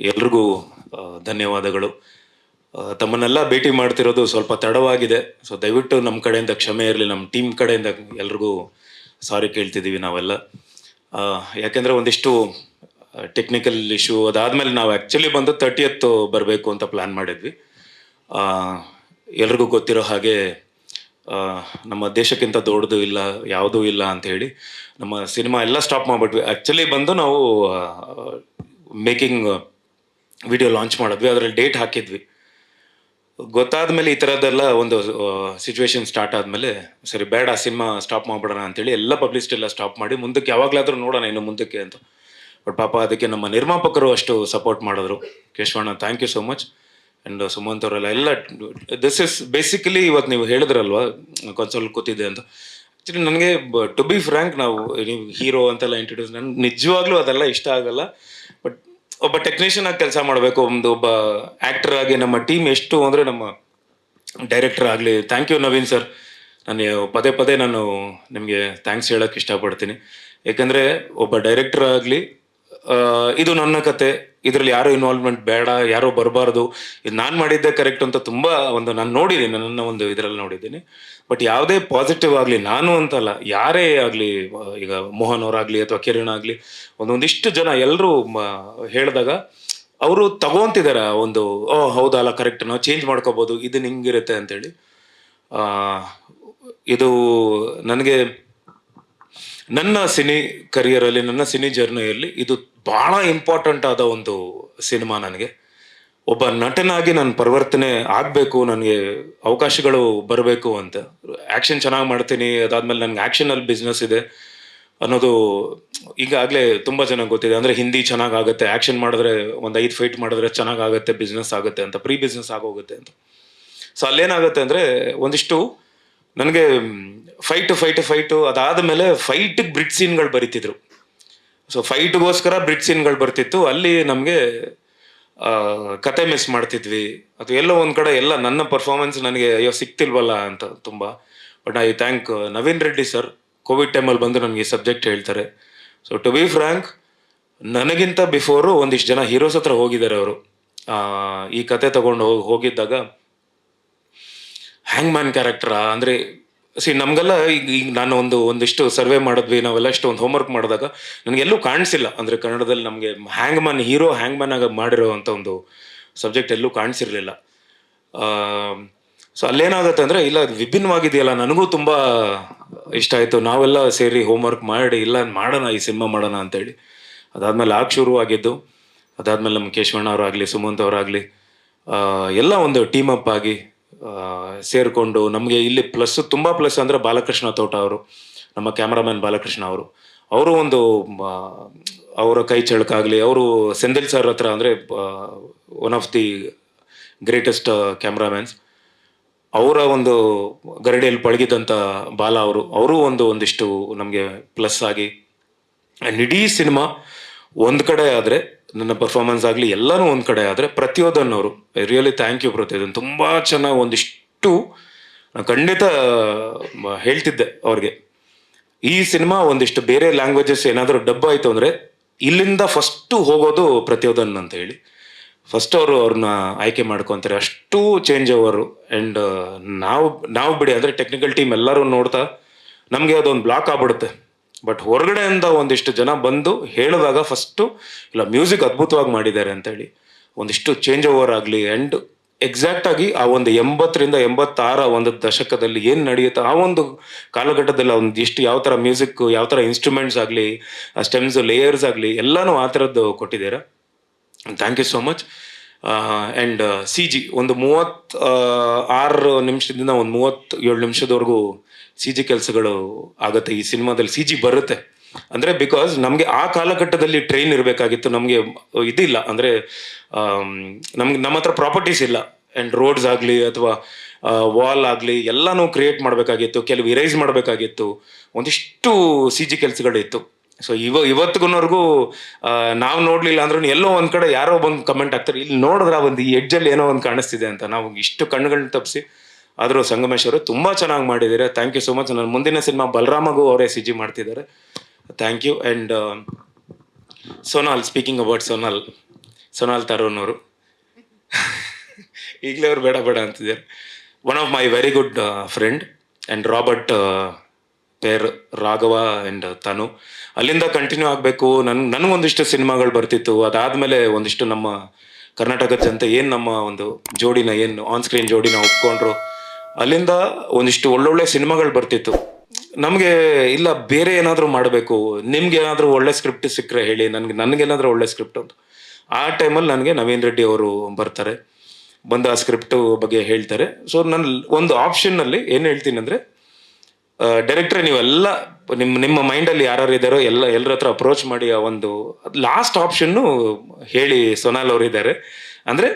ಎಲ್ರಿಗೂ ಧನ್ಯವಾದಗಳು. ತಮ್ಮನ್ನೆಲ್ಲ ಭೇಟಿ ಮಾಡ್ತಿರೋದು ಸ್ವಲ್ಪ ತಡವಾಗಿದೆ. ಸೊ ದಯವಿಟ್ಟು ನಮ್ಮ ಕಡೆಯಿಂದ ಕ್ಷಮೆ ಇರಲಿ. ನಮ್ಮ ಟೀಮ್ ಕಡೆಯಿಂದ ಎಲ್ರಿಗೂ ಸಾರಿ ಕೇಳ್ತಿದ್ದೀವಿ ನಾವೆಲ್ಲ. ಯಾಕೆಂದರೆ ಒಂದಿಷ್ಟು ಟೆಕ್ನಿಕಲ್ ಇಶ್ಯೂ ಅದಾದಮೇಲೆ ನಾವು ಆ್ಯಕ್ಚುಲಿ ಬಂದು 30th ಬರಬೇಕು ಅಂತ ಪ್ಲ್ಯಾನ್ ಮಾಡಿದ್ವಿ. ಎಲ್ರಿಗೂ ಗೊತ್ತಿರೋ ಹಾಗೆ ನಮ್ಮ ದೇಶಕ್ಕಿಂತ ದೊಡ್ಡದು ಇಲ್ಲ, ಯಾವುದೂ ಇಲ್ಲ ಅಂತ ಹೇಳಿ ನಮ್ಮ ಸಿನಿಮಾ ಎಲ್ಲ ಸ್ಟಾಪ್ ಮಾಡಿಬಿಟ್ವಿ. ಆ್ಯಕ್ಚುಲಿ ಬಂದು ನಾವು ಮೇಕಿಂಗ್ ವಿಡಿಯೋ ಲಾಂಚ್ ಮಾಡಿದ್ವಿ, ಅದರಲ್ಲಿ ಡೇಟ್ ಹಾಕಿದ್ವಿ. ಗೊತ್ತಾದ ಮೇಲೆ ಈ ಥರದ್ದೆಲ್ಲ ಒಂದು ಸಿಚುವೇಶನ್ ಸ್ಟಾರ್ಟ್ ಆದಮೇಲೆ ಸರಿ ಬೇಡ ಸಿನಿಮಾ ಸ್ಟಾಪ್ ಮಾಡಿಬಿಡೋಣ ಅಂತೇಳಿ ಎಲ್ಲ ಪಬ್ಲಿಸಿಟಿ ಎಲ್ಲ ಸ್ಟಾಪ್ ಮಾಡಿ ಮುಂದಕ್ಕೆ ಯಾವಾಗಲಾದರೂ ನೋಡೋಣ ಇನ್ನು ಮುಂದಕ್ಕೆ ಅಂತ. ಬಟ್ ಪಾಪ ಅದಕ್ಕೆ ನಮ್ಮ ನಿರ್ಮಾಪಕರು ಅಷ್ಟು ಸಪೋರ್ಟ್ ಮಾಡಿದ್ರು. ಕೇಶವಣ್ಣ, thank you so much. And Sumanth ಅವರೆಲ್ಲ ಎಲ್ಲ ದಿಸ್ ಇಸ್ ಬೇಸಿಕಲಿ ಇವತ್ತು ನೀವು ಹೇಳಿದ್ರಲ್ವ ಕನ್ಸೋಲ್ ಕೂತಿದ್ದೆ ಅಂತ. ಆ್ಯಕ್ಚುಲಿ ನನಗೆ ಟು ಬಿ ಫ್ರ್ಯಾಂಕ್, ನಾವು ನೀವು ಹೀರೋ ಅಂತೆಲ್ಲ ಇಂಟ್ರೊಡ್ಯೂಸ್, ನನಗೆ ನಿಜವಾಗ್ಲೂ ಅದೆಲ್ಲ ಇಷ್ಟ ಆಗಲ್ಲ. ಬಟ್ ಒಬ್ಬ ಟೆಕ್ನಿಷಿಯನ್ ಆಗಿ ಕೆಲಸ ಮಾಡಬೇಕು, ಒಬ್ಬ ಆ್ಯಕ್ಟರ್ ಆಗಿ ನಮ್ಮ ಟೀಮ್ ಎಷ್ಟು ಅಂದರೆ ನಮ್ಮ ಡೈರೆಕ್ಟರ್ ಆಗಲಿ. Thank you Naveen sir. ನಾನು ಪದೇ ಪದೇ ನಾನು ನಿಮಗೆ ಥ್ಯಾಂಕ್ಸ್ ಹೇಳೋಕ್ಕೆ ಇಷ್ಟಪಡ್ತೀನಿ. ಏಕೆಂದರೆ ಒಬ್ಬ ಡೈರೆಕ್ಟರ್ ಆಗಲಿ, ಇದು ನನ್ನ ಕತೆ, ಇದರಲ್ಲಿ ಯಾರು ಇನ್ವಾಲ್ವ್ಮೆಂಟ್ ಬೇಡ, ಯಾರೋ ಬರಬಾರ್ದು, ಇದು ನಾನು ಮಾಡಿದ್ದೆ ಕರೆಕ್ಟ್ ಅಂತ ತುಂಬ ಒಂದು ನಾನು ನೋಡಿದ್ದೀನಿ, ನನ್ನ ಒಂದು ಇದರಲ್ಲಿ ನೋಡಿದ್ದೀನಿ. ಬಟ್ ಯಾವುದೇ ಪಾಸಿಟಿವ್ ಆಗಲಿ, ನಾನು ಅಂತಲ್ಲ, ಯಾರೇ ಆಗಲಿ, ಈಗ ಮೋಹನ್ ಅವರಾಗಲಿ ಅಥವಾ ಕಿರಣ್ ಆಗಲಿ, ಒಂದೊಂದಿಷ್ಟು ಜನ ಎಲ್ಲರೂ ಹೇಳಿದಾಗ ಅವರು ತಗೊಂತಿದ್ದಾರೆ ಒಂದು, ಓ ಹೌದಲ್ಲ ಕರೆಕ್ಟ್, ನಾವು ಚೇಂಜ್ ಮಾಡ್ಕೋಬೋದು, ಇದು ಹಿಂಗಿರುತ್ತೆ ಅಂತೇಳಿ. ಇದು ನನಗೆ ನನ್ನ ಸಿನಿ ಕರಿಯರಲ್ಲಿ, ನನ್ನ ಸಿನಿ ಜರ್ನಿಯಲ್ಲಿ ಇದು ಭಾಳ ಇಂಪಾರ್ಟೆಂಟ್ ಆದ ಒಂದು ಸಿನಿಮಾ. ನನಗೆ ಒಬ್ಬ ನಟನಾಗಿ ನಾನು ಪರಿವರ್ತನೆ ಆಗಬೇಕು, ನನಗೆ ಅವಕಾಶಗಳು ಬರಬೇಕು ಅಂತ. ಆ್ಯಕ್ಷನ್ ಚೆನ್ನಾಗಿ ಮಾಡ್ತೀನಿ, ಅದಾದಮೇಲೆ ನನಗೆ ಆ್ಯಕ್ಷನಲ್ಲಿ ಬಿಸ್ನೆಸ್ ಇದೆ ಅನ್ನೋದು ಈಗಾಗಲೇ ತುಂಬ ಜನ ಗೊತ್ತಿದೆ. ಅಂದರೆ ಹಿಂದಿ ಚೆನ್ನಾಗಾಗುತ್ತೆ, ಆ್ಯಕ್ಷನ್ ಮಾಡಿದ್ರೆ ಒಂದು 5 ಫೈಟ್ ಮಾಡಿದ್ರೆ ಚೆನ್ನಾಗಾಗುತ್ತೆ, ಬಿಸ್ನೆಸ್ ಆಗುತ್ತೆ ಅಂತ, ಪ್ರೀ ಬಿಸ್ನೆಸ್ ಆಗೋಗುತ್ತೆ ಅಂತ. ಸೊ ಅಲ್ಲೇನಾಗುತ್ತೆ ಅಂದರೆ ಒಂದಿಷ್ಟು ನನಗೆ ಫೈಟು ಅದಾದ ಮೇಲೆ ಫೈಟಿಗೆ ಬ್ರಿಡ್ ಸೀನ್ಗಳು ಬರೀತಿದ್ರು. ಸೊ ಫೈಟ್ಗೋಸ್ಕರ ಬ್ರಿಡ್ ಸೀನ್ಗಳು ಬರ್ತಿತ್ತು. ಅಲ್ಲಿ ನಮಗೆ ಕತೆ ಮಿಸ್ ಮಾಡ್ತಿದ್ವಿ, ಅಥವಾ ಎಲ್ಲೋ ಒಂದು ಕಡೆ ಎಲ್ಲ ನನ್ನ ಪರ್ಫಾರ್ಮೆನ್ಸ್ ನನಗೆ ಅಯ್ಯೋ ಸಿಕ್ತಿಲ್ವಲ್ಲ ಅಂತ ತುಂಬ. But I thank Naveen Reddy sir. Covid ಟೈಮಲ್ಲಿ ಬಂದು ನನಗೆ ಸಬ್ಜೆಕ್ಟ್ ಹೇಳ್ತಾರೆ. ಸೊ ಟು ಬಿ ಫ್ರ್ಯಾಂಕ್, ನನಗಿಂತ ಬಿಫೋರು ಒಂದಿಷ್ಟು ಜನ ಹೀರೋಸ್ ಹತ್ರ ಹೋಗಿದ್ದಾರೆ ಅವರು. ಈ ಕತೆ ತಗೊಂಡು ಹೋಗಿದ್ದಾಗ ಹ್ಯಾಂಗ್ ಮ್ಯಾನ್ ಕ್ಯಾರೆಕ್ಟರ ಅಂದರೆ ನಮಗೆಲ್ಲ ಈಗ ನಾನು ಒಂದಿಷ್ಟು ಸರ್ವೆ ಮಾಡಿದ್ವಿ, ನಾವೆಲ್ಲ ಇಷ್ಟು ಒಂದು ಹೋಮ್ವರ್ಕ್ ಮಾಡಿದಾಗ ನನಗೆಲ್ಲೂ ಕಾಣಿಸಿಲ್ಲ. ಅಂದರೆ ಕನ್ನಡದಲ್ಲಿ ನಮಗೆ ಹೀರೋ ಹ್ಯಾಂಗ್ ಮ್ಯಾನ್ ಆಗಿ ಮಾಡಿರೋ ಅಂಥ ಒಂದು ಸಬ್ಜೆಕ್ಟ್ ಎಲ್ಲೂ ಕಾಣಿಸಿರಲಿಲ್ಲ. ಸೊ ಅಲ್ಲೇನಾಗುತ್ತೆ ಅಂದರೆ, ಇಲ್ಲ ಅದು ವಿಭಿನ್ನವಾಗಿದೆಯಲ್ಲ, ನನಗೂ ತುಂಬ ಇಷ್ಟ ಆಯಿತು. ನಾವೆಲ್ಲ ಸೇರಿ ಹೋಮ್ವರ್ಕ್ ಮಾಡಿ ಇಲ್ಲ ಮಾಡೋಣ, ಈ ಸಿನಿಮಾ ಮಾಡೋಣ ಅಂತೇಳಿ. ಅದಾದಮೇಲೆ ಶುರು ಆಗಿದ್ದು. ಅದಾದಮೇಲೆ ನಮ್ಮ ಕೇಶವಣ್ಣ ಅವರಾಗಲಿ, ಸುಮಂತ್ ಅವರಾಗಲಿ ಎಲ್ಲ ಒಂದು ಟೀಮ್ ಅಪ್ ಆಗಿ ಸೇರಿಕೊಂಡು ನಮಗೆ ಇಲ್ಲಿ ತುಂಬ ಪ್ಲಸ್ ಅಂದರೆ ಬಾಲಕೃಷ್ಣ ತೋಟ ಅವರು, ನಮ್ಮ ಕ್ಯಾಮ್ರಾಮನ್ ಬಾಲಕೃಷ್ಣ ಅವರು ಒಂದು ಅವರ ಕೈ ಚಳಕಾಗಲಿ, ಅವರು ಸೆಂದಿಲ್ ಸರ್ ಹತ್ರ ಅಂದರೆ one of the greatest cameramans, ಅವರ ಒಂದು ಗರಡಿಯಲ್ಲಿ ಪಳಗಿದಂಥ ಬಾಲ ಅವರು ಒಂದಿಷ್ಟು ನಮಗೆ ಪ್ಲಸ್ ಆಗಿ. ಆ್ಯಂಡ್ ಇಡೀ ಸಿನಿಮಾ ಒಂದು ಕಡೆ ಆದರೆ, ನನ್ನ ಪರ್ಫಾರ್ಮೆನ್ಸ್ ಆಗಲಿ ಎಲ್ಲನೂ ಒಂದು ಕಡೆ ಆದರೆ, ಪ್ರತಿಯೊಂದನ್ನು ಅವರು ರಿಯಲಿ ಥ್ಯಾಂಕ್ ಯು ಪ್ರತಿಯೊಂದು. ತುಂಬ ಚೆನ್ನಾಗಿ ಒಂದಿಷ್ಟು ನಾನು ಖಂಡಿತ ಹೇಳ್ತಿದ್ದೆ ಅವ್ರಿಗೆ, ಈ ಸಿನಿಮಾ ಒಂದಿಷ್ಟು ಬೇರೆ ಲ್ಯಾಂಗ್ವೇಜಸ್ ಏನಾದರೂ ಡಬ್ ಆಯಿತು ಅಂದರೆ ಇಲ್ಲಿಂದ ಫಸ್ಟು ಹೋಗೋದು ಪ್ರತಿಯೊಂದನ್ನು ಅಂತ ಹೇಳಿ ಫಸ್ಟ್ ಅವ್ರನ್ನ ಆಯ್ಕೆ ಮಾಡ್ಕೊತಾರೆ. ಅಷ್ಟು ಚೇಂಜ್ ಓವರು. ಆ್ಯಂಡ್ ನಾವು ಬಿಡಿ ಅಂದರೆ ಟೆಕ್ನಿಕಲ್ ಟೀಮ್ ಎಲ್ಲರೂ ನೋಡ್ತಾ ನಮಗೆ ಅದೊಂದು ಬ್ಲಾಕ್ ಆಗ್ಬಿಡುತ್ತೆ. ಬಟ್ ಹೊರಗಡೆಯಿಂದ ಒಂದಿಷ್ಟು ಜನ ಬಂದು ಹೇಳಿದಾಗ ಫಸ್ಟು ಇಲ್ಲ ಮ್ಯೂಸಿಕ್ ಅದ್ಭುತವಾಗಿ ಮಾಡಿದ್ದಾರೆ ಅಂತೇಳಿ ಒಂದಿಷ್ಟು ಚೇಂಜ್ ಓವರ್ ಆಗಲಿ. ಆ್ಯಂಡ್ ಎಕ್ಸಾಕ್ಟಾಗಿ ಆ ಒಂದು 80ರಿಂದ 86 ಒಂದು ದಶಕದಲ್ಲಿ ಏನು ನಡೆಯುತ್ತೆ, ಆ ಒಂದು ಕಾಲಘಟ್ಟದಲ್ಲಿ ಒಂದಿಷ್ಟು ಯಾವ ಥರ ಮ್ಯೂಸಿಕ್, ಯಾವ ಥರ ಇನ್ಸ್ಟ್ರೂಮೆಂಟ್ಸ್ ಆಗಲಿ, ಆ ಸ್ಟೆಮ್ಸ್ ಲೇಯರ್ಸ್ ಆಗಲಿ ಎಲ್ಲನೂ ಆ ಥರದ್ದು ಕೊಟ್ಟಿದ್ದಾರೆ. Thank you so much. And CG ಒಂದು 36 ನಿಮಿಷದಿಂದ ಒಂದು 37 ನಿಮಿಷದವರೆಗೂ CG ಕೆಲಸಗಳು ಆಗುತ್ತೆ. ಈ ಸಿನಿಮಾದಲ್ಲಿ CG ಬರುತ್ತೆ ಅಂದರೆ ಬಿಕಾಸ್ ನಮಗೆ ಆ ಕಾಲಘಟ್ಟದಲ್ಲಿ ಟ್ರೈನ್ ಇರಬೇಕಾಗಿತ್ತು. ನಮಗೆ ಇದಿಲ್ಲ ಅಂದರೆ ನಮ್ಮ ಹತ್ರ ಪ್ರಾಪರ್ಟೀಸ್ ಇಲ್ಲ. ಆ್ಯಂಡ್ ರೋಡ್ಸ್ ಆಗಲಿ ಅಥವಾ ವಾಲ್ ಆಗಲಿ ಎಲ್ಲನೂ ಕ್ರಿಯೇಟ್ ಮಾಡಬೇಕಾಗಿತ್ತು, ಕೆಲವು ಇರೈಸ್ ಮಾಡಬೇಕಾಗಿತ್ತು, ಒಂದಿಷ್ಟು CG ಕೆಲಸಗಳಿತ್ತು. ಸೊ ಇವತ್ತಿಗೂ ನಾವು ನೋಡಲಿಲ್ಲ ಅಂದ್ರೂ ಎಲ್ಲೋ ಒಂದು ಕಡೆ ಯಾರೋ ಬಂದು ಕಮೆಂಟ್ ಆಗ್ತಾರೆ, ಇಲ್ಲಿ ನೋಡಿದ್ರೆ ಒಂದು ಈ ಎಡ್ಜಲ್ಲಿ ಏನೋ ಒಂದು ಕಾಣಿಸ್ತಿದೆ ಅಂತ. ನಾವು ಇಷ್ಟು ಕಣ್ಣುಗಳನ್ನ ತಪ್ಪಿಸಿ ಆದರೂ ಸಂಗಮೇಶ್ ಅವರು ತುಂಬ ಚೆನ್ನಾಗಿ ಮಾಡಿದ್ದಾರೆ. Thank you so much. ನನ್ನ ಮುಂದಿನ ಸಿನಿಮಾ ಬಲರಾಮಗೂ ಅವರೇ CG ಮಾಡ್ತಿದ್ದಾರೆ. Thank you. And Sonal, speaking about Sonal, Sonal Tarun ಅವರು. ಈಗಲೇ ಅವ್ರು ಬೇಡ ಬೇಡ ಅಂತಿದ್ದಾರೆ. One of my very good friend and Robert pair, Raghava and Tanu. ಅಲ್ಲಿಂದ ಕಂಟಿನ್ಯೂ ಆಗಬೇಕು. ನನಗೊಂದಿಷ್ಟು ಸಿನಿಮಾಗಳು ಬರ್ತಿತ್ತು. ಅದಾದಮೇಲೆ ಒಂದಿಷ್ಟು ನಮ್ಮ ಕರ್ನಾಟಕದ ಜನತೆ ಏನು ನಮ್ಮ ಒಂದು ಜೋಡಿನ ಏನು ಆನ್ ಸ್ಕ್ರೀನ್ ಜೋಡಿನ ಒಪ್ಕೊಂಡ್ರು, ಅಲ್ಲಿಂದ ಒಂದಿಷ್ಟು ಒಳ್ಳೊಳ್ಳೆ ಸಿನಿಮಾಗಳು ಬರ್ತಿತ್ತು. ನಮಗೆ ಇಲ್ಲ ಬೇರೆ ಏನಾದರೂ ಮಾಡಬೇಕು, ನಿಮ್ಗೆ ಏನಾದರೂ ಒಳ್ಳೆ ಸ್ಕ್ರಿಪ್ಟ್ ಸಿಕ್ಕರೆ ಹೇಳಿ, ನನಗೇನಾದರೂ ಒಳ್ಳೆ ಸ್ಕ್ರಿಪ್ಟ್ ಅಂತ. ಆ ಟೈಮಲ್ಲಿ ನನಗೆ ನವೀನ್ ರೆಡ್ಡಿ ಅವರು ಬರ್ತಾರೆ, ಬಂದು ಆ ಸ್ಕ್ರಿಪ್ಟು ಬಗ್ಗೆ ಹೇಳ್ತಾರೆ. ಸೊ ನಾನು ಒಂದು ಆಪ್ಷನ್ನಲ್ಲಿ ಏನು ಹೇಳ್ತೀನಿ ಅಂದರೆ, ಡೈರೆಕ್ಟ್ರೆ ನೀವೆಲ್ಲ ನಿಮ್ಮ ಮೈಂಡಲ್ಲಿ ಯಾರು ಇದ್ದಾರೋ ಎಲ್ಲರ ಹತ್ರ ಅಪ್ರೋಚ್ ಮಾಡಿ ಆ ಒಂದು ಲಾಸ್ಟ್ ಆಪ್ಷನ್ನು ಹೇಳಿ. ಸೊನಾಲ್ ಅವರು ಇದ್ದಾರೆ ಅಂದರೆ,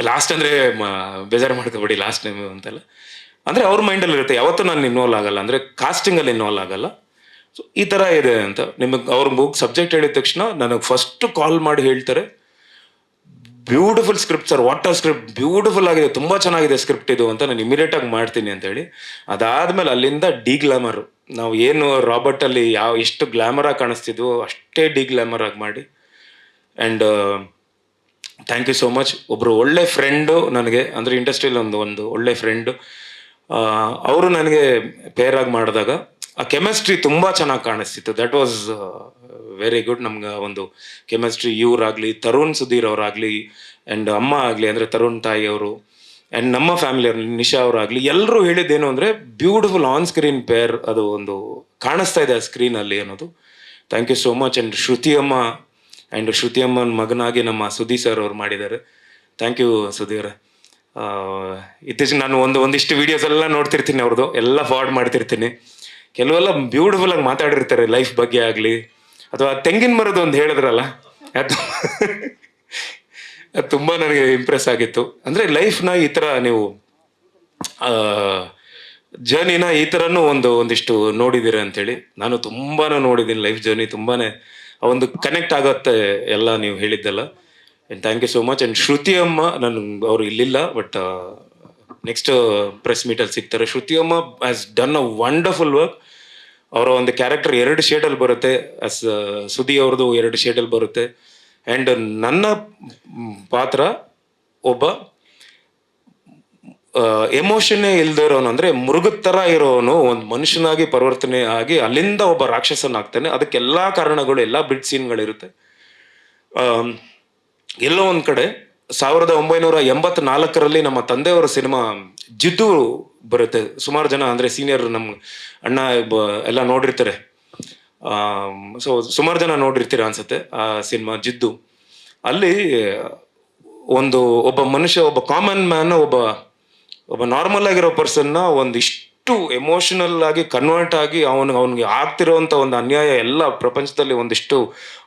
ಲಾಸ್ಟ್ ಅಂದರೆ ಬೇಜಾರು ಮಾಡ್ಕೋಬೇಡಿ, ಲಾಸ್ಟ್ ಟೈಮ್ ಅಂತೆಲ್ಲ ಅಂದರೆ ಅವ್ರ ಮೈಂಡಲ್ಲಿ ಇರುತ್ತೆ. ಯಾವತ್ತೂ ನಾನು ಇನ್ವಾಲ್ವ್ ಆಗಲ್ಲ, ಅಂದರೆ ಕಾಸ್ಟಿಂಗಲ್ಲಿ ಇನ್ವಾಲ್ವ್ ಆಗಲ್ಲ. ಸೊ ಈ ಥರ ಇದೆ ಅಂತ ನಿಮಗೆ ಅವ್ರ ಬುಕ್ ಸಬ್ಜೆಕ್ಟ್ ಹೇಳಿದ ತಕ್ಷಣ ನನಗೆ ಫಸ್ಟ್ ಕಾಲ್ ಮಾಡಿ ಹೇಳ್ತಾರೆ, beautiful script sir, what are script, beautiful ಆಗಿದೆ, ತುಂಬ ಚೆನ್ನಾಗಿದೆ ಸ್ಕ್ರಿಪ್ಟ್ ಇದು ಅಂತ. ನಾನು ಇಮಿಡಿಯೇಟಾಗಿ ಮಾಡ್ತೀನಿ ಅಂತೇಳಿ. ಅದಾದಮೇಲೆ ಅಲ್ಲಿಂದ ಗ್ಲಾಮರು, ನಾವು ಏನು ರಾಬರ್ಟಲ್ಲಿ ಎಷ್ಟು ಗ್ಲಾಮರಾಗಿ ಕಾಣಿಸ್ತಿದ್ವೋ ಅಷ್ಟೇ ಗ್ಲಾಮರ್ ಆಗಿ ಮಾಡಿ. And thank you so much. ಒಬ್ಬರು ಒಳ್ಳೆ ಫ್ರೆಂಡು ನನಗೆ, ಅಂದರೆ ಇಂಡಸ್ಟ್ರಿಯಲ್ಲಿ ಒಂದು ಒಳ್ಳೆ ಫ್ರೆಂಡು, ಅವರು ನನಗೆ ಪೇರಾಗಿ ಮಾಡಿದಾಗ ಆ ಕೆಮಿಸ್ಟ್ರಿ ತುಂಬ ಚೆನ್ನಾಗಿ ಕಾಣಿಸ್ತಿತ್ತು. That was very good. ನಮ್ಗೆ ಒಂದು ಕೆಮಿಸ್ಟ್ರಿ ಇವರಾಗಲಿ, ತರುಣ್ ಸುಧೀರ್ ಅವರಾಗಲಿ, ಆ್ಯಂಡ್ ಅಮ್ಮ ಆಗಲಿ ಅಂದರೆ ತರುಣ್ ತಾಯಿ ಅವರು, ಆ್ಯಂಡ್ ನಮ್ಮ ಫ್ಯಾಮಿಲಿಯವ್ರು ನಿಶಾ ಅವರಾಗಲಿ, ಎಲ್ಲರೂ ಹೇಳಿದ್ದೇನು ಅಂದರೆ ಬ್ಯೂಟಿಫುಲ್ ಆನ್ ಸ್ಕ್ರೀನ್ ಪೇರ್, ಅದು ಒಂದು ಕಾಣಿಸ್ತಾ ಇದೆ ಆ ಸ್ಕ್ರೀನಲ್ಲಿ ಅನ್ನೋದು. Thank you so much. And Shruti ಅಮ್ಮನ ಮಗನಾಗಿ ನಮ್ಮ ಸುಧೀರ್ ಸರ್ ಅವ್ರು ಮಾಡಿದ್ದಾರೆ. Thank you Sudhir. ಇತ್ತೀಚೆಗೆ ನಾನು ಒಂದಿಷ್ಟು ವೀಡಿಯೋಸ್ ಎಲ್ಲ ನೋಡ್ತಿರ್ತೀನಿ ಅವ್ರದ್ದು, ಎಲ್ಲ ಫಾರ್ವರ್ಡ್ ಮಾಡ್ತಿರ್ತೀನಿ. ಕೆಲವೆಲ್ಲ ಬ್ಯೂಟಿಫುಲ್ ಆಗಿ ಮಾತಾಡಿರ್ತಾರೆ ಲೈಫ್ ಬಗ್ಗೆ ಆಗಲಿ, ಅಥವಾ ತೆಂಗಿನ ಮರದ ಒಂದು ಹೇಳಿದ್ರಲ್ಲ, ಅದು ತುಂಬ ನನಗೆ ಇಂಪ್ರೆಸ್ ಆಗಿತ್ತು. ಅಂದರೆ ಲೈಫ್ನ ಈ ಥರ ನೀವು ಜರ್ನಿನ ಈ ಥರನೂ ಒಂದಿಷ್ಟು ನೋಡಿದ್ದೀರ ಅಂಥೇಳಿ. ನಾನು ತುಂಬಾ ನೋಡಿದ್ದೀನಿ ಲೈಫ್ ಜರ್ನಿ, ತುಂಬಾ ಒಂದು ಕನೆಕ್ಟ್ ಆಗುತ್ತೆ ಎಲ್ಲ ನೀವು ಹೇಳಿದ್ದೆಲ್ಲ. And thank you so much. And Shruti ಅಮ್ಮ, ಅವರು ಇಲ್ಲಿಲ್ಲ, ಬಟ್ ನೆಕ್ಸ್ಟ್ ಪ್ರೆಸ್ ಮೀಟಲ್ಲಿ ಸಿಗ್ತಾರೆ. ಶ್ರುತಿ ಅಮ್ಮ has done a wonderful work. ಅವರ ಒಂದು ಕ್ಯಾರೆಕ್ಟರ್ 2 ಶೇಡಲ್ಲಿ ಬರುತ್ತೆ, ಅಸ್ ಸುದಿ ಅವ್ರದ್ದು 2 ಶೇಡಲ್ಲಿ ಬರುತ್ತೆ. ಆ್ಯಂಡ್ ನನ್ನ ಪಾತ್ರ ಒಬ್ಬ ಎಮೋಷನ್ನೇ ಇಲ್ಲದೆ ಇರೋನು, ಅಂದರೆ ಮೃಗದ ಥರ ಇರೋನು ಒಂದು ಮನುಷ್ಯನಾಗಿ ಪರಿವರ್ತನೆ ಆಗಿ ಅಲ್ಲಿಂದ ಒಬ್ಬ ರಾಕ್ಷಸನಾಗ್ತಾನೆ. ಅದಕ್ಕೆಲ್ಲ ಕಾರಣಗಳು, ಎಲ್ಲ ಬಿಡ್ ಸೀನ್ಗಳಿರುತ್ತೆ. ಎಲ್ಲೋ ಒಂದು ಕಡೆ 1984ರಲ್ಲಿ ನಮ್ಮ ತಂದೆಯವರ ಸಿನಿಮಾ ಜಿದ್ದು ಬರುತ್ತೆ. ಸುಮಾರು ಜನ ಅಂದರೆ ಸೀನಿಯರ್ ನಮ್ಮ ಅಣ್ಣ ಎಲ್ಲ ನೋಡಿರ್ತಾರೆ. ಸೊ ಸುಮಾರು ಜನ ನೋಡಿರ್ತೀರ ಅನ್ಸುತ್ತೆ ಆ ಸಿನಿಮಾ ಜಿದ್ದು. ಅಲ್ಲಿ ಒಬ್ಬ ಮನುಷ್ಯ, ಒಬ್ಬ ಕಾಮನ್ ಮ್ಯಾನ್, ಒಬ್ಬ ನಾರ್ಮಲ್ ಆಗಿರೋ ಪರ್ಸನ್ನ ಒಂದಿಷ್ಟು ಎಮೋಷನಲ್ ಆಗಿ ಕನ್ವರ್ಟ್ ಆಗಿ ಅವನಿಗೆ ಆಗ್ತಿರೋಂಥ ಒಂದು ಅನ್ಯಾಯ, ಎಲ್ಲ ಪ್ರಪಂಚದಲ್ಲಿ ಒಂದಿಷ್ಟು